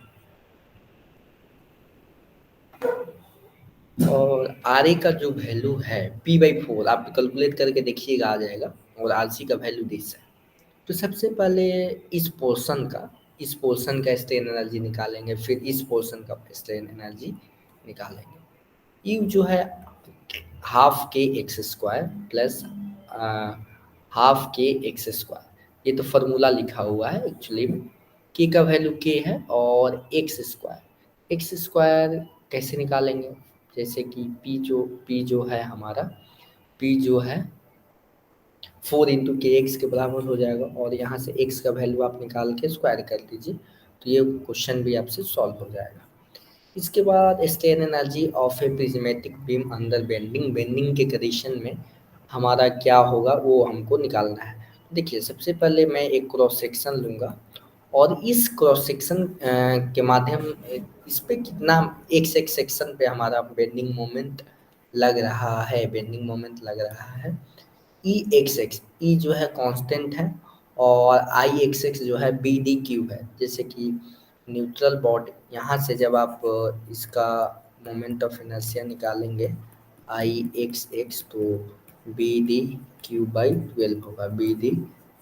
और आर ए का जो वैल्यू है p/4, आप कैलकुलेट करके देखिएगा, आ जाएगा। और आर सी का वैल्यू दिस है। तो सबसे पहले इस पोर्शन का स्ट्रेन एनर्जी निकालेंगे, फिर इस पोर्शन का स्ट्रेन एनर्जी निकालेंगे। यू जो है ½ k x² plus ½ k x², ये तो फार्मूला लिखा हुआ है एक्चुअली में। के का वैल्यू के है और x² कैसे निकालेंगे, जैसे कि पी जो है हमारा, पी जो है 4 × kx के बराबर हो जाएगा। और यहाँ से x का वैल्यू आप निकाल के स्क्वायर कर दीजिए, तो ये क्वेश्चन भी आपसे सॉल्व हो जाएगा। इसके बाद strain energy of A prismatic beam under bending, bending के कंडीशन में हमारा क्या होगा वो हमको निकालना है। देखिए, सबसे पहले मैं एक क्रॉस सेक्शन लूँगा, और इस क्रॉस सेक्शन के माध्यम इस पे कितना एक सेक्शन पे हमारा बेंडिंग मोमेंट लग रहा है, बेंडिंग मोमेंट लग रहा है। ई जो है कांस्टेंट है, और आई एक्स एक्स जो है बी डी क्यू है। जैसे कि न्यूट्रल बॉडी, यहाँ से जब आप इसका मोमेंट ऑफ इनर्शिया निकालेंगे आई एक्स एक्स, तो बी डी क्यू/12 होगा, बी डी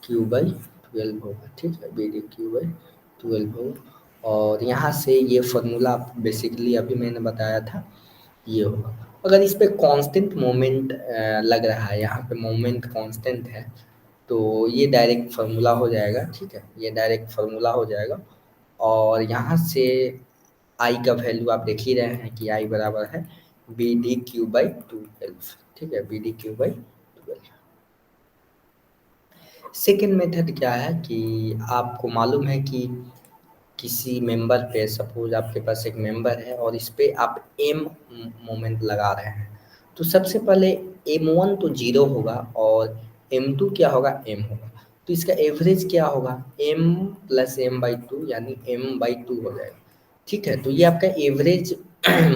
क्यू/12 होगा, ठीक है, बी डी क्यू/12 होगा। और यहाँ से ये फार्मूला बेसिकली अभी मैंने बताया था, ये होगा। अगर इस पे कांस्टेंट मोमेंट लग रहा है, यहाँ पे मोमेंट कांस्टेंट है, तो ये डायरेक्ट फार्मूला हो जाएगा, ठीक है, ये डायरेक्ट फार्मूला हो जाएगा। और यहाँ से आई का वैल्यू आप देख ही रहे हैं कि आई बराबर है bd⁴/12, ठीक है, bd⁴/12। सेकेंड मेथड क्या है कि आपको मालूम है कि किसी मेंबर पे, सपोज आपके पास एक मेंबर है और इस पे आप एम मोमेंट लगा रहे हैं। तो सबसे पहले m1 तो 0 होगा, और m2 क्या होगा, m होगा। तो इसका एवरेज क्या होगा, m + m/2, यानी m/2 हो जाएगा, ठीक है। तो ये आपका एवरेज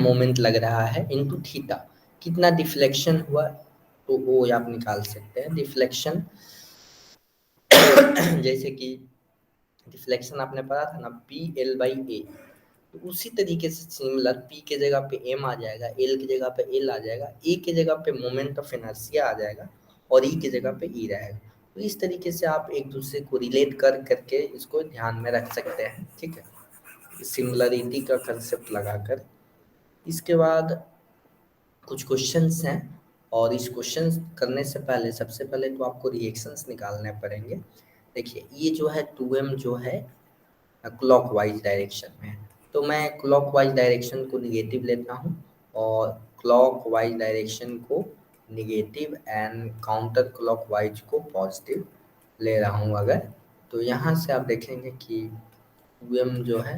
मोमेंट लग रहा है इनटू थीटा। कितना डिफ्लेक्शन हुआ, तो वो आप निकाल सकते हैं डिफ्लेक्शन। जैसे कि डिफ्लेक्शन आपने पढ़ा था ना, PL/A। तो उसी तरीके से सिमिलर P के जगह पे M आ जाएगा, L की जगह पे L आ जाएगा, A की जगह पे मोमेंट ऑफ इनर्शिया आ जाएगा, और E की जगह पे E रहेगा। तो इस तरीके से आप एक दूसरे को रिलेट कर करके इसको ध्यान में रख सकते हैं, ठीक है, सिमिलरिटी का कंसेप्ट लगाकर इसके बाद कुछ क्वेश्चंस हैं, और इस क्वेश्चंस करने से पहले सबसे पहले तो आपको रिएक्शंस निकालने पड़ेंगे। देखिए ये जो है 2m जो है क्लॉकवाइज डायरेक्शन में है, तो मैं क्लॉकवाइज डायरेक्शन को निगेटिव लेता हूँ और क्लॉकवाइज डायरेक्शन को निगेटिव एंड काउंटर क्लॉकवाइज को पॉजिटिव ले रहा हूँ अगर। तो यहाँ से आप देखेंगे कि 2m जो है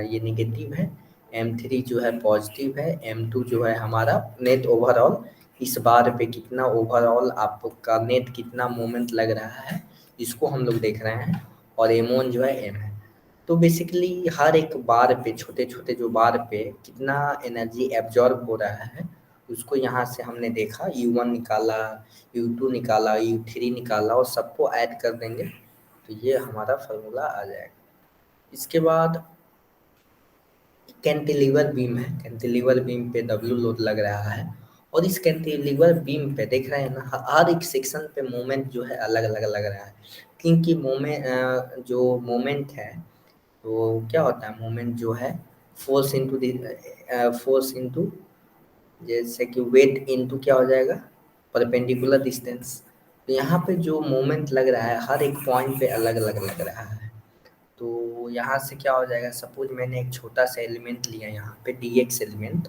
ये निगेटिव है, m3 जो है पॉजिटिव है, m2 जो है हमारा नेट ओवरऑल इस बार पे कितना ओवरऑल आपका नेट कितना मोमेंट लग रहा है इसको हम लोग देख रहे हैं, और m1 जो है m है। तो बेसिकली हर एक बार पे छोटे छोटे जो बार पे कितना एनर्जी एब्जॉर्ब हो रहा है उसको यहाँ से हमने देखा, U1 निकाला, U2 निकाला, U3 निकाला और सबको ऐड कर देंगे तो ये हमारा फार्मूला आ जाएगा। इसके बाद कैंटिलीवर बीम है, कैंटिलीवर बीम पे W लोड लग रहा है, और इस कैंटिलीवर बीम पे देख रहे हैं ना हर एक सेक्शन पे मोमेंट जो है अलग अलग लग रहा है, क्योंकि जो मोमेंट है तो क्या होता है मोमेंट जो है फोर्स इंटू फोर्स इंटू जैसे कि वेट इंटू क्या हो जाएगा परपेंडिकुलर डिस्टेंस। तो यहाँ पे जो मोमेंट लग रहा है हर एक पॉइंट पे अलग अलग लग रहा है। तो यहाँ से क्या हो जाएगा, सपोज मैंने एक छोटा सा एलिमेंट लिया यहाँ पे dx एलिमेंट,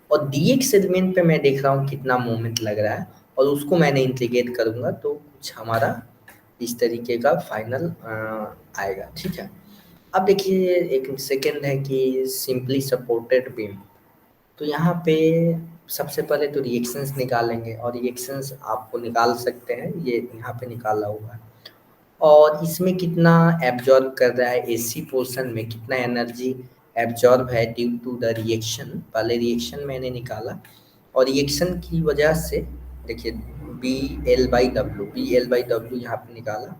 और dx एलिमेंट पे मैं देख रहा हूँ कितना मोमेंट लग रहा है और उसको मैंने इंटीग्रेट करूँगा तो कुछ हमारा इस तरीके का फाइनल आएगा। ठीक है, अब देखिए एक सेकेंड है कि सिंपली सपोर्टेड बीम। तो यहाँ पे सबसे पहले तो रिएक्शंस निकालेंगे, और रिएक्शंस आपको निकाल सकते हैं, ये यहाँ पे निकाला हुआ है, और इसमें कितना एब्जॉर्ब कर रहा है एसी पोर्शन में कितना एनर्जी एब्जॉर्ब है ड्यू टू द रिएक्शन। पहले रिएक्शन मैंने निकाला और रिएक्शन की वजह से देखिए बी एल बाई डब्ल्यू यहाँ पे निकाला,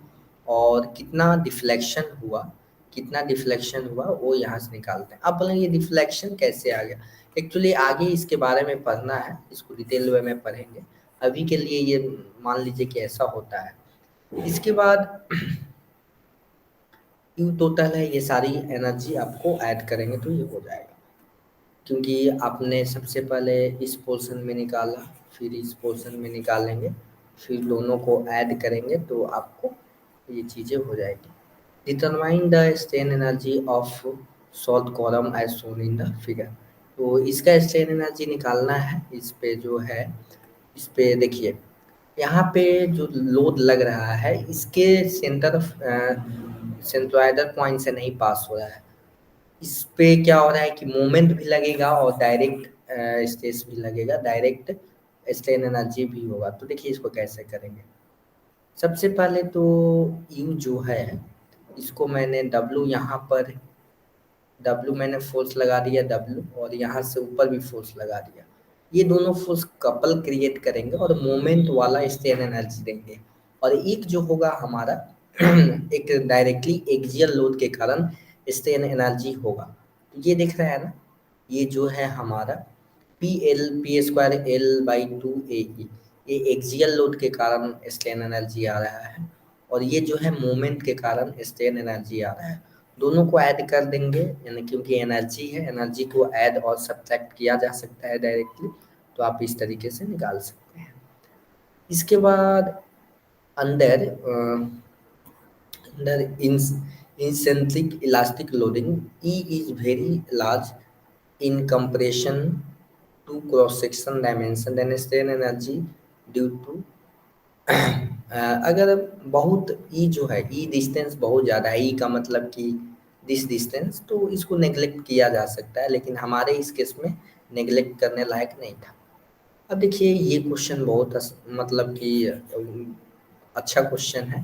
और कितना डिफ्लेक्शन हुआ वो यहाँ से निकालते हैं। अब बोलेंगे ये डिफ्लेक्शन कैसे आ गया, एक्चुअली आगे इसके बारे में पढ़ना है, इसको डिटेल में पढ़ेंगे, अभी के लिए ये मान लीजिए कि ऐसा होता है। इसके बाद यू टोटल है, ये सारी एनर्जी आपको ऐड करेंगे तो ये हो जाएगा, क्योंकि आपने सबसे पहले इस पोर्शन में निकाला फिर इस पोर्शन में निकालेंगे फिर दोनों को ऐड करेंगे तो आपको ये चीज़ें हो जाएगी। Determine the strain energy of salt column as shown in the figure. तो इसका स्ट्रेन एनर्जी निकालना है, इस पे जो है इस पे देखिए यहाँ पे जो लोड लग रहा है इसके सेंट्रोइडल पॉइंट से नहीं पास हो रहा है, इस पे क्या हो रहा है कि मोमेंट भी लगेगा और डायरेक्ट स्ट्रेस भी लगेगा, डायरेक्ट स्ट्रेन एनर्जी भी होगा। तो देखिए इसको कैसे करेंगे, सबसे पहले तो यू जो है इसको मैंने डब्लू यहाँ पर डब्लू मैंने फोर्स लगा दिया डब्लू, और यहाँ से ऊपर भी फोर्स लगा दिया, ये दोनों फोर्स कपल क्रिएट करेंगे और मोमेंट वाला स्ट्रेन एनर्जी देंगे, और एक जो होगा हमारा एक डायरेक्टली एक्सियल लोड के कारण स्ट्रेन एनर्जी होगा। तो ये दिख रहा है ना, ये जो है हमारा P² L/2 AE, ये एक्सियल लोड के कारण स्ट्रेन एनर्जी आ रहा है, और ये जो है मोमेंट के कारण स्ट्रेन एनर्जी आ रहा है। दोनों को ऐड कर देंगे, यानी क्योंकि एनर्जी है, एनर्जी को ऐड और सब्ट्रैक्ट किया जा सकता है डायरेक्टली, तो आप इस तरीके से निकाल सकते हैं। इसके बाद अंदर under eccentric elastic loading E is very large in compression to cross section dimension then strain energy due to अगर बहुत ई जो है ई डिस्टेंस बहुत ज़्यादा है, ई का मतलब कि दिस डिस्टेंस, तो इसको नेग्लेक्ट किया जा सकता है, लेकिन हमारे इस केस में नेग्लेक्ट करने लायक नहीं था। अब देखिए ये क्वेश्चन बहुत मतलब कि अच्छा क्वेश्चन है,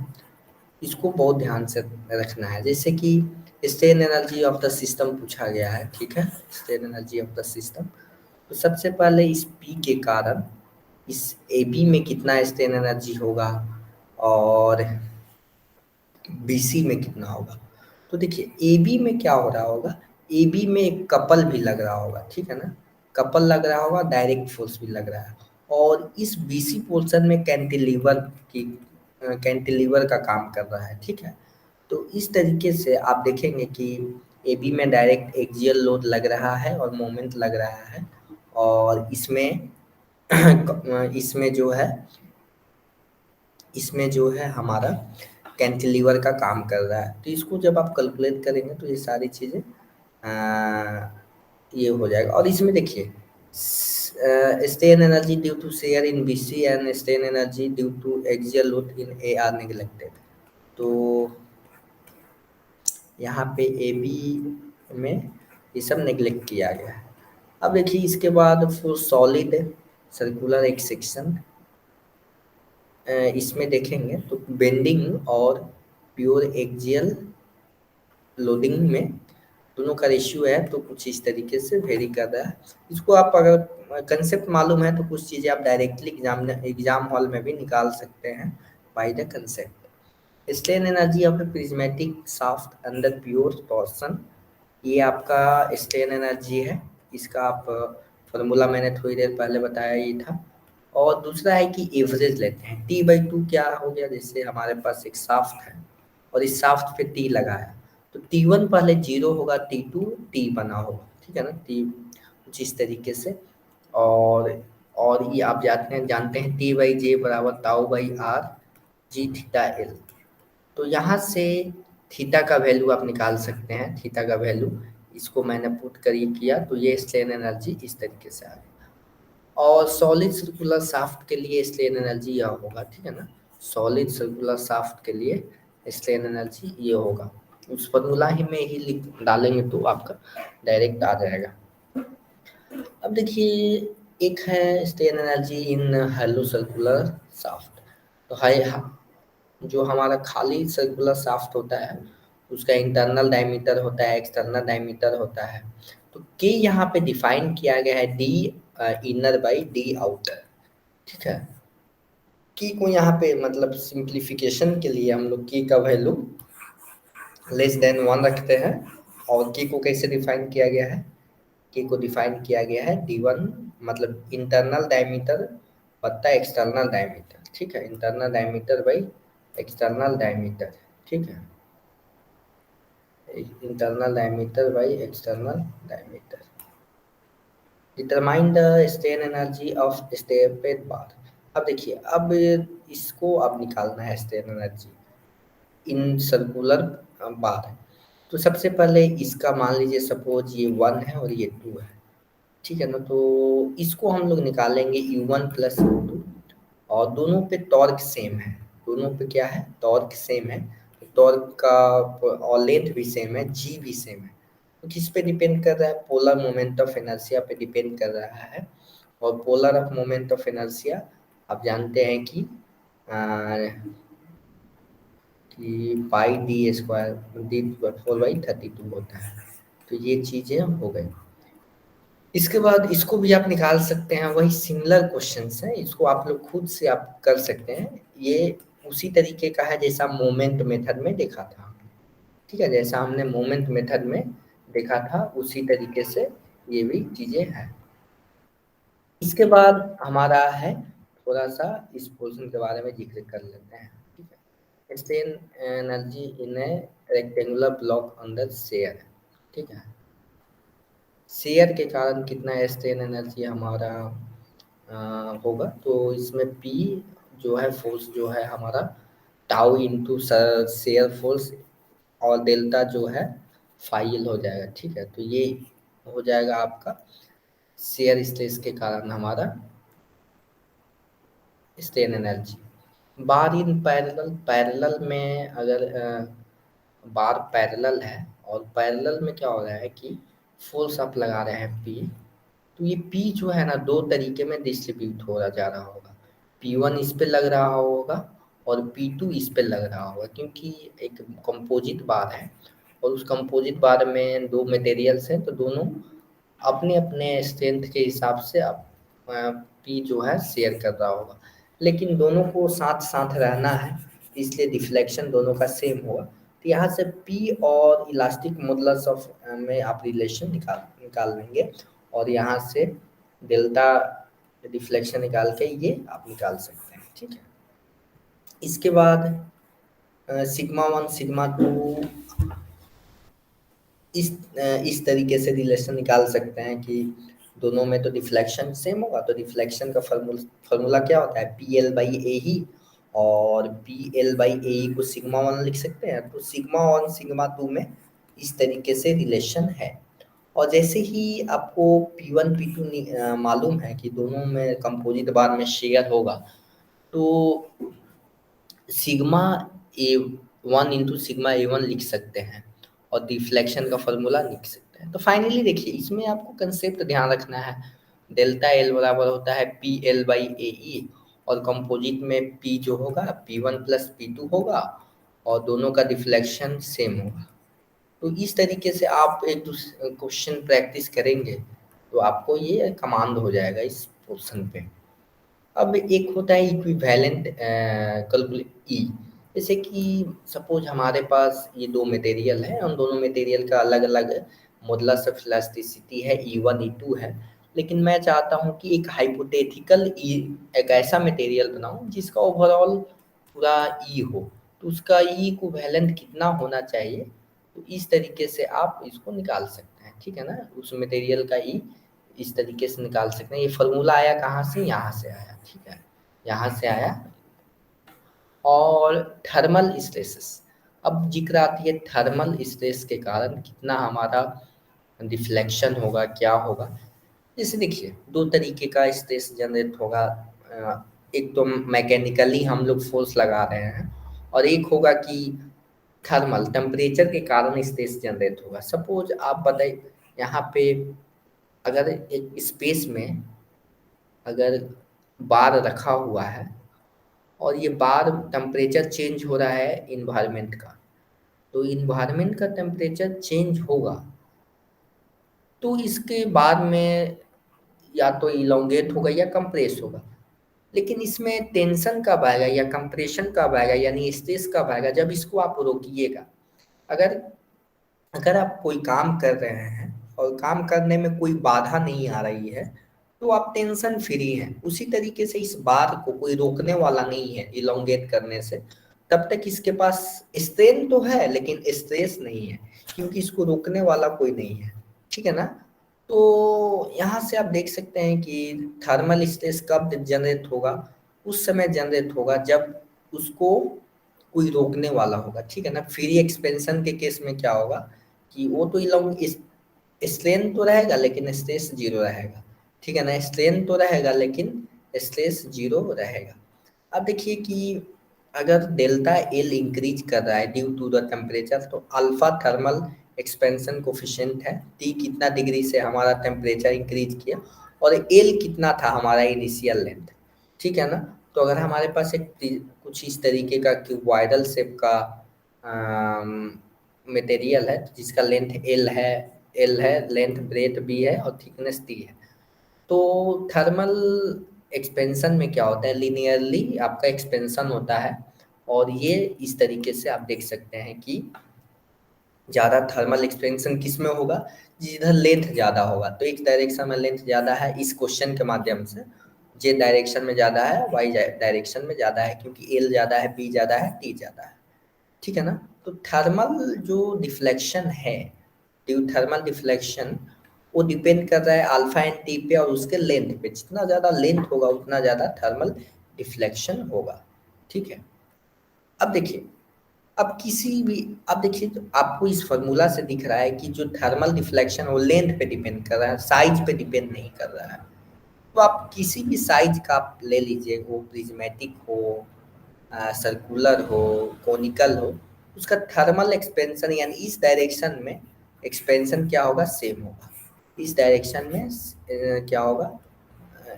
इसको बहुत ध्यान से रखना है। जैसे कि strain energy of the system पूछा गया है, ठीक है, strain energy of the system, तो सबसे पहले इस पी के कारण इस ए बी में कितना स्ट्रेन एनर्जी होगा और बी सी में कितना होगा। तो देखिए ए बी में क्या हो रहा होगा, ए बी में एक कपल भी लग रहा होगा, ठीक है ना, कपल लग रहा होगा, डायरेक्ट फोर्स भी लग रहा है, और इस बी सी पोर्शन में कैंटिलीवर का काम कर रहा है, ठीक है। तो इस तरीके से आप देखेंगे कि ए बी में डायरेक्ट एक्सियल लोड लग रहा है और मोमेंट लग रहा है, और इसमें इसमें जो है हमारा कैंटिलीवर का काम कर रहा है। तो इसको जब आप कैलकुलेट करेंगे तो ये सारी चीज़ें ये हो जाएगा। और इसमें देखिए strain energy due to shear in BC and strain energy due to axial load in A are neglected. तो यहाँ पे ए बी में ये सब नेग्लेक्ट किया गया है। अब देखिए इसके बाद फॉर सॉलिड सर्कुलर एक सेक्शन इसमें देखेंगे तो बेंडिंग और प्योर एक्सियल लोडिंग में दोनों का रेशियो है तो कुछ इस तरीके से वेरी कर रहा है। इसको आप अगर कंसेप्ट मालूम है तो कुछ चीज़ें आप डायरेक्टली एग्जाम हॉल में भी निकाल सकते हैं by the concept. Strain energy of A prismatic shaft under pure torsion, ये आपका स्ट्रेन एनर्जी है। इसका आप फॉर्मूला मैंने थोड़ी देर पहले बताया ही था। और दूसरा है कि एवरेज लेते हैं T/2। क्या हो गया, जैसे हमारे पास एक शाफ्ट है और इस शाफ्ट पे टी लगा है तो T1 पहले 0 होगा, T2 टी बना होगा, ठीक है ना, टी कुछ इस तरीके से। और ये आप जानते हैं T/J बराबर tau by R G theta L. तो यहाँ से थीटा का वैल्यू आप निकाल सकते हैं। थीटा का वैल्यू इसको मैंने पुट करी किया तो ये स्ट्रेन एनर्जी इस तरीके से आ गई। और सॉलिड सर्कुलर शाफ्ट के लिए स्ट्रेन एनर्जी यह होगा, ठीक है ना। सॉलिड सर्कुलर शाफ्ट के लिए स्ट्रेन एनर्जी ये होगा। उस फॉर्मूला ही में ही लिख डालेंगे तो आपका डायरेक्ट आ जाएगा। अब देखिए एक है स्ट्रेन एनर्जी इन हैलो सर्कुलर शाफ्ट। तो हाई जो हमारा खाली सर्कुलर शाफ्ट होता है उसका इंटरनल डायमीटर होता है, एक्सटर्नल डायमीटर होता है। तो के यहाँ पे डिफाइन किया गया है D inner by D outer, ठीक है। की को यहाँ पे मतलब सिंप्लीफिकेशन के लिए हम लोग की का वैल्यू लेस देन 1 रखते हैं। और की को कैसे डिफाइन किया गया है, की को डिफाइन किया गया है D1 मतलब इंटरनल डायमीटर बट्टा एक्सटर्नल डायमीटर, ठीक है। Internal diameter by external diameter, ठीक है। Internal diameter by external diameter. Determine the strain energy of stepped bar. अब देखिए अब इसको अब निकालना है strain energy in circular bar. तो सबसे पहले इसका मान लीजिए सपोज ये 1 है और ये 2 है, ठीक है ना। तो इसको हम लोग निकालेंगे U1 प्लस U2 और दोनों पे टॉर्क सेम है। दोनों पे क्या है, टॉर्क सेम है। टॉर्क का और लेंथ भी सेम है, जी भी सेम है। तो किस पे डिपेंड कर रहा है, पोलर मोमेंट ऑफ इनर्शिया पे डिपेंड कर रहा है। और polar of moment of inertia आप जानते हैं कि पाई डी स्क्वायर डी 4/32 होता है। तो ये चीज़ें हो गई। इसके बाद इसको भी आप निकाल सकते हैं, वही सिमिलर क्वेश्चंस हैं, इसको आप लोग खुद से आप कर सकते हैं। ये उसी तरीके का है जैसा मोमेंट मेथड में देखा था, ठीक है। जैसा हमने मोमेंट मेथड में देखा था उसी तरीके से ये भी चीज़ें हैं। इसके बाद हमारा है थोड़ा सा इस पोर्शन के बारे में जिक्र कर लेते हैं, ठीक है। स्ट्रेन एनर्जी इन ए रेक्टेंगुलर ब्लॉक अंडर शेयर, ठीक है। शेयर के कारण कितना स्ट्रेन एनर्जी हमारा होगा, तो इसमें P जो है फोर्स जो है हमारा टाउ इंटू शेयर फोर्स और डेल्टा जो है फाइल हो जाएगा, ठीक है। तो ये हो जाएगा आपका शेयर स्ट्रेस के कारण हमारा strain energy. Bar in parallel, parallel में अगर बार पैरेलल है और पैरेलल में क्या हो रहा है कि फोर्स आप लगा रहे हैं P, तो ये P जो है ना दो तरीके में डिस्ट्रीब्यूट हो रहा जा रहा होगा। P1 इस पे लग रहा होगा और P2 इस पे लग रहा होगा, क्योंकि एक कंपोजिट बार है और उस कंपोजिट बार में दो मटेरियल्स हैं तो दोनों अपने अपने स्ट्रेंथ के हिसाब से P जो है शेयर कर रहा होगा। लेकिन दोनों को साथ साथ रहना है इसलिए डिफ्लेक्शन दोनों का सेम होगा। तो यहाँ से P और इलास्टिक मॉडुलस ऑफ में आप रिलेशन निकाल लेंगे और यहाँ से डेल्टा डिफ्लेक्शन निकाल के ये आप निकाल सकते हैं, ठीक है। इसके बाद सिग्मा 1 सिग्मा 2 इस तरीके से रिलेशन निकाल सकते हैं कि दोनों में तो डिफ्लेक्शन सेम होगा, तो डिफ्लेक्शन का फॉर्मूला क्या होता है, पी एल बाई ए ही, और पी एल बाई ए ही को सिग्मा वन लिख सकते हैं, तो सिग्मा वन सिग्मा टू में इस तरीके से रिलेशन है। और जैसे ही आपको P1 P2 मालूम है कि दोनों में कंपोजिट बार में शेयर होगा, तो सिग्मा ए वन इंटू सिग्मा ए वन लिख सकते हैं और डिफ्लेक्शन का फॉर्मूला लिख सकते हैं। तो फाइनली देखिए, इसमें आपको कंसेप्ट ध्यान रखना है, डेल्टा एल बराबर होता है पी एल बाई ए ई, और कंपोजिट में पी जो होगा P1 प्लस P2 होगा, और दोनों का डिफ्लेक्शन सेम होगा। तो इस तरीके से आप एक दूसरे क्वेश्चन प्रैक्टिस करेंगे तो आपको ये कमांड हो जाएगा इस पोर्शन पे। अब एक होता है इक्विवेलेंट कैलकुलेट ई, जैसे कि सपोज हमारे पास ये दो मटेरियल है, उन दोनों मटेरियल का अलग अलग मॉडुलस ऑफ इलास्टिसिटी है, E1 E2 है, लेकिन मैं चाहता हूँ कि एक हाइपोथेटिकल ई, एक ऐसा मटेरियल बनाऊँ जिसका ओवरऑल पूरा ई हो, तो उसका ई इक्विवेलेंट कितना होना चाहिए, तो इस तरीके से आप इसको निकाल सकते हैं, ठीक है ना, उस मटेरियल का ई इस तरीके से निकाल सकते हैं। ये फॉर्मूला आया कहाँ से, यहाँ से आया, ठीक है, यहाँ से आया। और थर्मल स्ट्रेसेस, अब जिक्र आती है थर्मल स्ट्रेस के कारण कितना हमारा डिफ्लेक्शन होगा, क्या होगा। जैसे देखिए, दो तरीके का स्ट्रेस जनरेट होगा, एक तो मैकेनिकली हम लोग फोर्स लगा रहे हैं, और एक होगा कि थर्मल टेम्परेचर के कारण स्ट्रेस जनरेट होगा। सपोज आप बताइए, यहाँ पे अगर एक स्पेस में अगर बार रखा हुआ है, और ये बार टेम्परेचर चेंज हो रहा है इन्वायरमेंट का, तो इन्वायरमेंट का टेम्परेचर चेंज होगा, तो इसके बाद में या तो इलोंगेट होगा या कंप्रेस होगा। लेकिन इसमें टेंशन कब आएगा या कंप्रेशन कब आएगा, यानी स्ट्रेस कब आएगा, जब इसको आप रोकिएगा। अगर अगर आप कोई काम कर रहे हैं और काम करने में कोई बाधा नहीं आ रही है, तो आप टेंशन फ्री हैं। उसी तरीके से इस बार को कोई रोकने वाला नहीं है इलोंगेट करने से, तब तक इसके पास स्ट्रेन तो है लेकिन स्ट्रेस नहीं है, क्योंकि इसको रोकने वाला कोई नहीं है, ठीक है ना। तो यहाँ से आप देख सकते हैं कि थर्मल स्ट्रेस कब जनरेट होगा, उस समय जनरेट होगा जब उसको कोई रोकने वाला होगा, ठीक है ना। फ्री एक्सपेंशन के केस में क्या होगा कि वो तो इलोंग स्ट्रेन तो रहेगा लेकिन स्ट्रेस जीरो रहेगा, ठीक है ना, स्ट्रेन तो रहेगा लेकिन स्ट्रेस जीरो रहेगा। अब देखिए कि अगर डेल्टा एल इंक्रीज कर रहा है ड्यू टू द टेम्परेचर, तो अल्फा थर्मल एक्सपेंशन कोफिशिएंट है, टी कितना डिग्री से हमारा टेम्परेचर इंक्रीज किया, और एल कितना था हमारा इनिशियल लेंथ, ठीक है ना। तो अगर हमारे पास एक कुछ इस तरीके का क्यूबॉइडल शेप का मटेरियल है जिसका लेंथ एल है, लेंथ ब्रेथ बी है और थिकनेस टी है, तो थर्मल एक्सपेंशन में क्या होता है, लीनियरली आपका एक्सपेंशन होता है, और ये इस तरीके से आप देख सकते हैं कि ज़्यादा थर्मल एक्सपेंशन किस में होगा, जिधर लेंथ ज़्यादा होगा। तो एक डायरेक्शन में लेंथ ज़्यादा है, इस क्वेश्चन के माध्यम से जे डायरेक्शन में ज़्यादा है, वाई डायरेक्शन में ज़्यादा है, क्योंकि एल ज़्यादा है, बी ज़्यादा है, टी ज़्यादा है, ठीक है ना। तो थर्मल जो डिफ्लेक्शन है, ड्यू थर्मल डिफ्लेक्शन, वो डिपेंड कर रहा है अल्फा एंड टी पे और उसके लेंथ पे, जितना ज़्यादा लेंथ होगा उतना ज़्यादा थर्मल डिफ्लेक्शन होगा, ठीक है। अब देखिए, अब किसी भी, अब देखिए तो आपको इस फॉर्मूला से दिख रहा है कि जो थर्मल डिफ्लेक्शन वो लेंथ पे डिपेंड कर रहा है, साइज पे डिपेंड नहीं कर रहा है। तो आप किसी भी साइज का आप ले लीजिए, वो प्रिज्मेटिक हो, सर्कुलर हो, कोनिकल हो, उसका थर्मल एक्सपेंशन यानी इस डायरेक्शन में एक्सपेंशन क्या होगा, सेम होगा। इस डायरेक्शन में क्या होगा,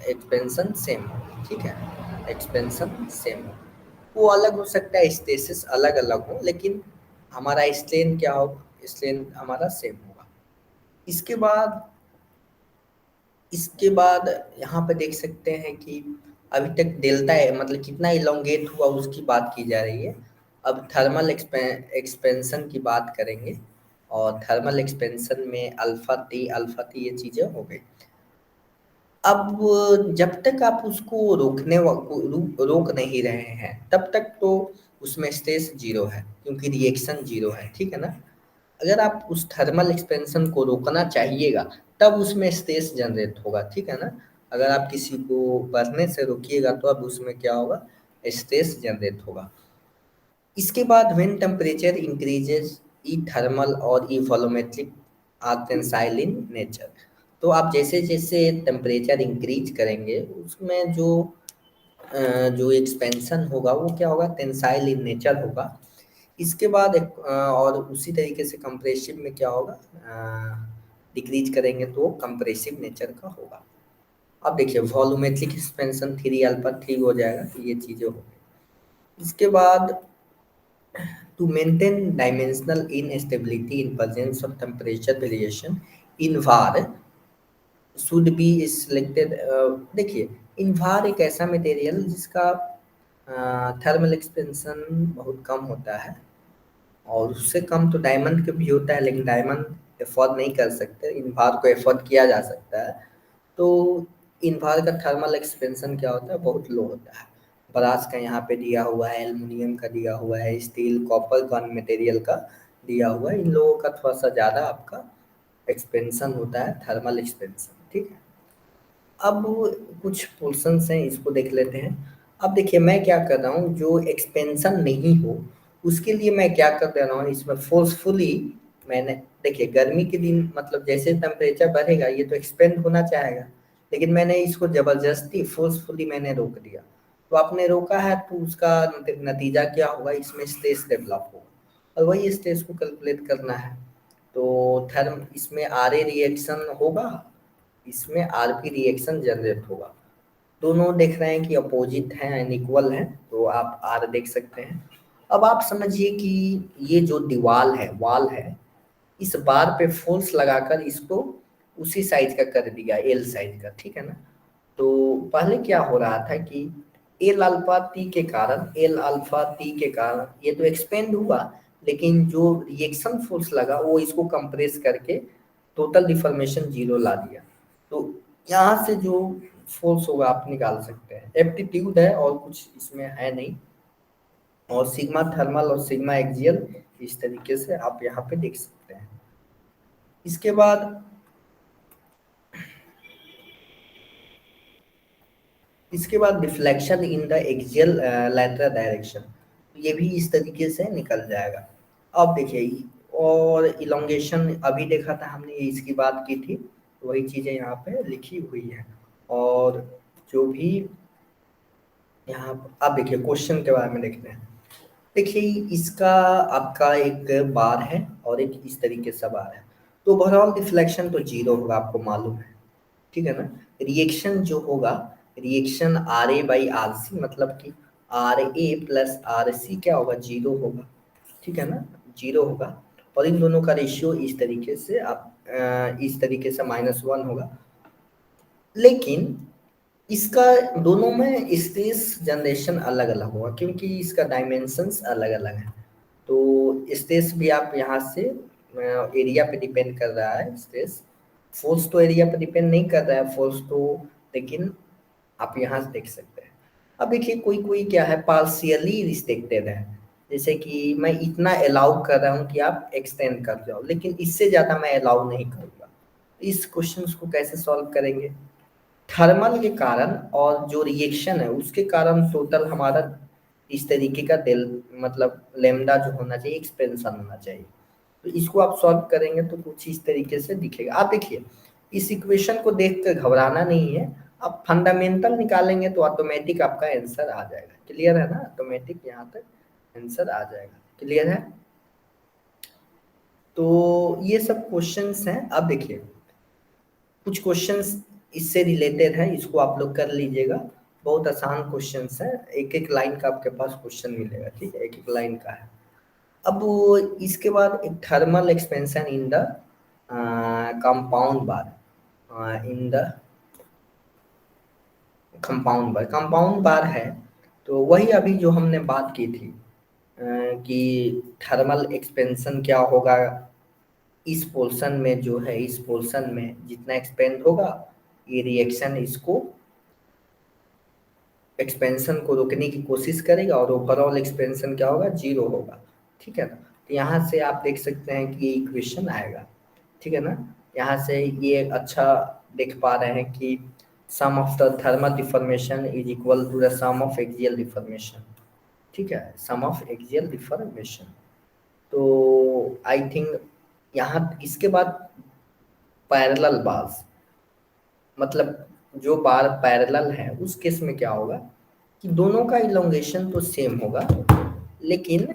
एक्सपेंशन सेम होगा, ठीक है, एक्सपेंशन सेम होगा। वो अलग हो सकता है, स्टेसिस अलग अलग हो, लेकिन हमारा स्ट्रेन क्या होगा, स्ट्रेन हमारा सेम होगा। इसके बाद इसके बाद यहाँ पे देख सकते हैं कि अभी तक डेल्टा है मतलब कितना इलोंगेट हुआ उसकी बात की जा रही है। अब थर्मल एक्सपेंशन की बात करेंगे, और थर्मल एक्सपेंशन में अल्फा टी ये चीज़ें हो गई। अब जब तक आप उसको रोक नहीं रहे हैं तब तक तो उसमें स्ट्रेस जीरो है, क्योंकि रिएक्शन जीरो है, ठीक है ना। अगर आप उस थर्मल एक्सपेंशन को रोकना चाहिएगा तब उसमें स्ट्रेस जनरेट होगा, ठीक है ना। अगर आप किसी को बढ़ने से रोकिएगा तो अब उसमें क्या होगा, स्ट्रेस जनरेट होगा। इसके बाद when temperature increases E thermal और E volumetric are tensile in nature. तो आप जैसे जैसे टेम्परेचर इंक्रीज करेंगे उसमें जो एक्सपेंशन होगा वो क्या होगा, टेंसाइल इन नेचर होगा। इसके बाद और उसी तरीके से कंप्रेसिव में क्या होगा, डिक्रीज करेंगे तो कंप्रेसिव नेचर का होगा। अब देखिए वॉल्यूमेट्रिक एक्सपेंशन 3 अल्फा 3 हो जाएगा, तो ये चीज़ें हो गई। इसके बाद to maintain dimensional instability in presence of temperature variation in var should be selected। देखिए इन्वार एक ऐसा मटेरियल जिसका थर्मल एक्सपेंशन बहुत कम होता है, और उससे कम तो डायमंड का भी होता है, लेकिन डायमंड एफोर्ड नहीं कर सकते, इन्वार को एफोर्ड किया जा सकता है। तो इन्वार का थर्मल एक्सपेंशन क्या होता है, बहुत लो होता है। ब्रास का यहाँ पे दिया हुआ है, एल्युमिनियम का दिया हुआ है, स्टील कॉपर कॉन मटेरियल का दिया हुआ है। इन लोगों का थोड़ा सा ज़्यादा आपका एक्सपेंशन होता है, थर्मल एक्सपेंशन, ठीक है। अब कुछ पोर्शंस हैं, इसको देख लेते हैं। अब देखिए मैं क्या कर रहा हूँ, जो एक्सपेंशन नहीं हो उसके लिए मैं क्या कर दे रहा हूँ, इसमें फोर्सफुली मैंने, देखिए गर्मी के दिन मतलब जैसे टेम्परेचर बढ़ेगा ये तो एक्सपेंड होना चाहेगा, लेकिन मैंने इसको जबरदस्ती फोर्सफुली मैंने रोक दिया। तो आपने रोका है तो उसका नतीजा क्या होगा, इसमें स्ट्रेस डेवलप होगा, और वही स्ट्रेस को कैलकुलेट करना है। तो थर्म इसमें आर ए रिएक्शन होगा, इसमें आरपी रिएक्शन जनरेट होगा। दोनों देख रहे हैं कि अपोजिट हैं एंड इक्वल हैं, तो आप आर देख सकते हैं। अब आप समझिए कि ये जो दीवार है, वॉल है, इस बार पे फोर्स लगाकर इसको उसी साइज का कर दिया, एल साइज का, ठीक है ना। तो पहले क्या हो रहा था कि एल अल्फा टी के कारण ये तो एक्सपेंड हुआ, लेकिन जो रिएक्शन फोर्स लगा वो इसको कंप्रेस करके टोटल डिफॉर्मेशन 0 ला दिया। तो यहाँ से जो फोर्स होगा आप निकाल सकते हैं, एप्टीट्यूड है और कुछ इसमें है नहीं, और सिग्मा थर्मल और सिग्मा एक्सियल इस तरीके से आप यहाँ पे देख सकते हैं। इसके बाद deflection in the axial lateral direction, ये भी इस तरीके से निकल जाएगा। अब देखिए और इलोंगेशन अभी देखा था हमने, इसकी बात की थी, तो वही चीजें यहाँ पे लिखी हुई है। और जो भी यहाँ अब देखिए क्वेश्चन के बारे में देखते हैं। देखिए इसका आपका एक बार है और एक इस तरीके से बार है, तो ओवरऑल डिफ्लेक्शन तो 0 होगा, आपको मालूम है, ठीक है ना। रिएक्शन जो होगा, reaction R A by R C, मतलब कि R A plus R C क्या होगा, 0 होगा, ठीक है ना, 0 होगा। और इन दोनों का रेशियो इस तरीके से आप इस तरीके से -1 होगा। लेकिन इसका दोनों में स्पेस जनरेशन अलग अलग होगा, क्योंकि इसका डायमेंशंस अलग अलग है। तो स्पेस भी आप यहाँ से एरिया पे डिपेंड कर रहा है स्पेस, फोर्स तो एरिया पे डिपेंड नहीं कर रहा है, फोर्स तो, लेकिन आप यहाँ से देख सकते हैं। अब देखिए कोई कोई क्या है, पार्शियली रिस्ट्रिक्टेड है, जैसे कि मैं इतना अलाउ कर रहा हूँ कि आप एक्सटेंड कर जाओ, लेकिन इससे ज़्यादा मैं अलाउ नहीं करूँगा। इस क्वेश्चन को कैसे सॉल्व करेंगे, थर्मल के कारण और जो रिएक्शन है उसके कारण टोटल हमारा इस तरीके का डेल मतलब लेमडा जो होना चाहिए, एक्सपेंशन होना चाहिए। तो इसको आप सॉल्व करेंगे तो कुछ इस तरीके से दिखेगा। आप देखिए इस इक्वेशन को देख कर घबराना नहीं है, आप फंडामेंटल निकालेंगे तो ऑटोमेटिक आपका आंसर आ जाएगा। क्लियर है ना, ऑटोमेटिक यहाँ तक आंसर आ जाएगा। क्लियर है, तो ये सब क्वेश्चंस हैं। अब देखिए कुछ क्वेश्चंस इससे रिलेटेड है, इसको आप लोग कर लीजिएगा, बहुत आसान क्वेश्चंस है, एक एक लाइन का आपके पास क्वेश्चन मिलेगा, ठीक है, एक एक लाइन का है। अब वो इसके बाद एक thermal expansion in the compound bar, in the compound bar है, तो वही अभी जो हमने बात की थी कि थर्मल एक्सपेंशन क्या होगा, इस पोर्शन में जो है, इस पोर्शन में जितना एक्सपेंड होगा ये रिएक्शन इसको एक्सपेंशन को रोकने की कोशिश करेगा, और ओवरऑल एक्सपेंशन क्या होगा, 0 होगा, ठीक है ना। तो यहाँ से आप देख सकते हैं कि ये इक्वेशन आएगा, ठीक है ना। यहाँ से ये अच्छा देख पा रहे हैं कि sum of the thermal deformation is equal to the sum of axial deformation. ठीक है, सम ऑफ एक्सियल डिफॉर्मेशन। तो आई थिंक यहाँ इसके बाद पैरेलल बार्स, मतलब जो बार पैरेलल है उस केस में क्या होगा कि दोनों का इलोंगेशन तो सेम होगा, लेकिन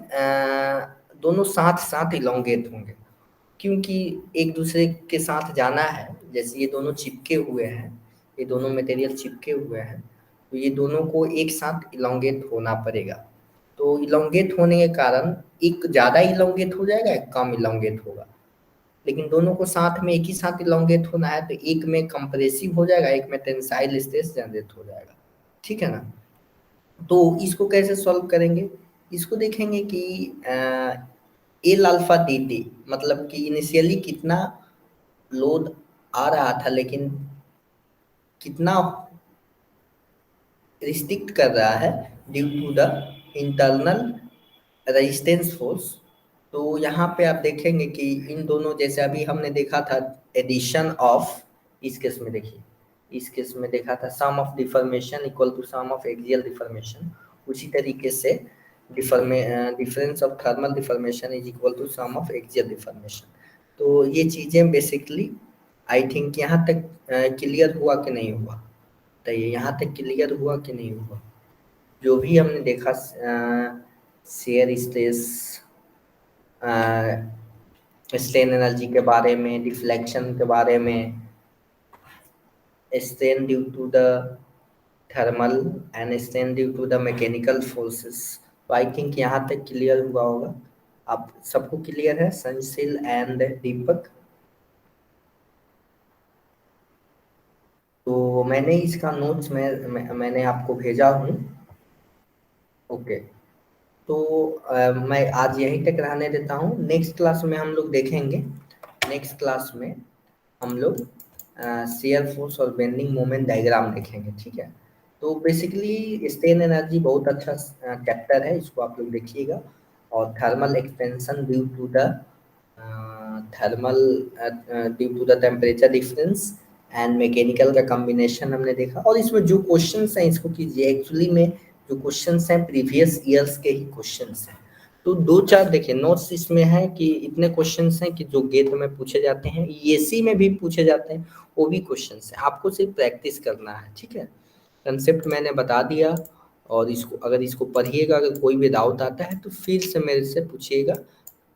दोनों साथ साथ इलोंगेट होंगे, क्योंकि एक दूसरे के साथ जाना है। जैसे ये दोनों चिपके हुए हैं, ये दोनों मटेरियल चिपके हुए हैं, तो ये दोनों को एक साथ इलोंगेट होना पड़ेगा। तो इलोंगेट होने के कारण एक ज़्यादा इलोंगेट हो जाएगा, एक कम इलोंगेट होगा, लेकिन दोनों को साथ में एक ही साथ इलोंगेट होना है, तो एक में कंप्रेसिव हो जाएगा, एक में टेंसाइल स्ट्रेस जनरेट हो जाएगा। ठीक है ना। तो इसको कैसे सॉल्व करेंगे, इसको देखेंगे कि एल अल्फा डी टी, मतलब कि इनिशियली कितना लोड आ रहा था, लेकिन कितना रिस्ट्रिक्ट कर रहा है due to the internal resistance force. तो यहाँ पे आप देखेंगे कि इन दोनों, जैसे अभी हमने देखा था एडिशन ऑफ, इस केस में देखिए, इस केस में देखा था sum of deformation equal to sum of axial deformation, उसी तरीके से difference of thermal deformation is equal to sum of axial deformation. तो ये चीज़ें बेसिकली आई थिंक यहाँ तक क्लियर हुआ कि नहीं हुआ, तो ये यहाँ तक क्लियर हुआ कि नहीं हुआ। जो भी हमने देखा शेयर स्ट्रेस, स्ट्रेन एनर्जी के बारे में, डिफ्लेक्शन के बारे में, strain due to the thermal and strain due to the mechanical forces, तो आई थिंक यहाँ तक क्लियर हुआ होगा। आप सबको क्लियर है, संशील एंड दीपक? तो मैंने इसका नोट्स मैंने आपको भेजा हूँ। ओके, तो मैं आज यहीं तक रहने देता हूँ। नेक्स्ट क्लास में हम लोग देखेंगे, नेक्स्ट क्लास में हम लोग शेयर फोर्स और बेंडिंग मोमेंट डायग्राम देखेंगे। ठीक है, तो बेसिकली स्ट्रेन एनर्जी बहुत अच्छा चैप्टर है, इसको आप लोग देखिएगा। और thermal expansion due to the thermal due to the temperature difference and mechanical का कॉम्बिनेशन हमने देखा। और इसमें जो क्वेश्चंस हैं इसको कीजिए, एक्चुअली में जो क्वेश्चंस हैं प्रीवियस ईयर्स के ही क्वेश्चंस हैं। तो दो चार देखिए नोट्स इसमें है कि इतने क्वेश्चंस हैं कि जो गेट में पूछे जाते हैं, ईएसी में भी पूछे जाते हैं, वो भी क्वेश्चंस हैं, आपको सिर्फ प्रैक्टिस करना है। ठीक है, कंसेप्ट मैंने बता दिया, और इसको अगर इसको पढ़िएगा, अगर कोई भी डाउट आता है तो फिर से मेरे से पूछिएगा।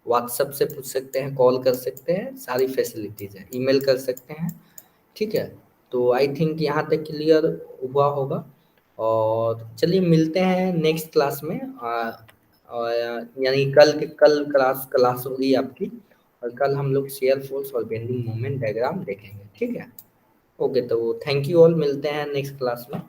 व्हाट्सएप से पूछ सकते हैं, कॉल कर सकते हैं, सारी फैसिलिटीज़ है, ईमेल कर सकते हैं। ठीक है, तो आई थिंक यहाँ तक क्लियर हुआ होगा। और चलिए मिलते हैं नेक्स्ट क्लास में, यानी कल क्लास होगी आपकी, और कल हम लोग शेयर फोर्स और बेंडिंग मोमेंट डायग्राम देखेंगे। ठीक है, ओके, तो थैंक यू ऑल, मिलते हैं नेक्स्ट क्लास में।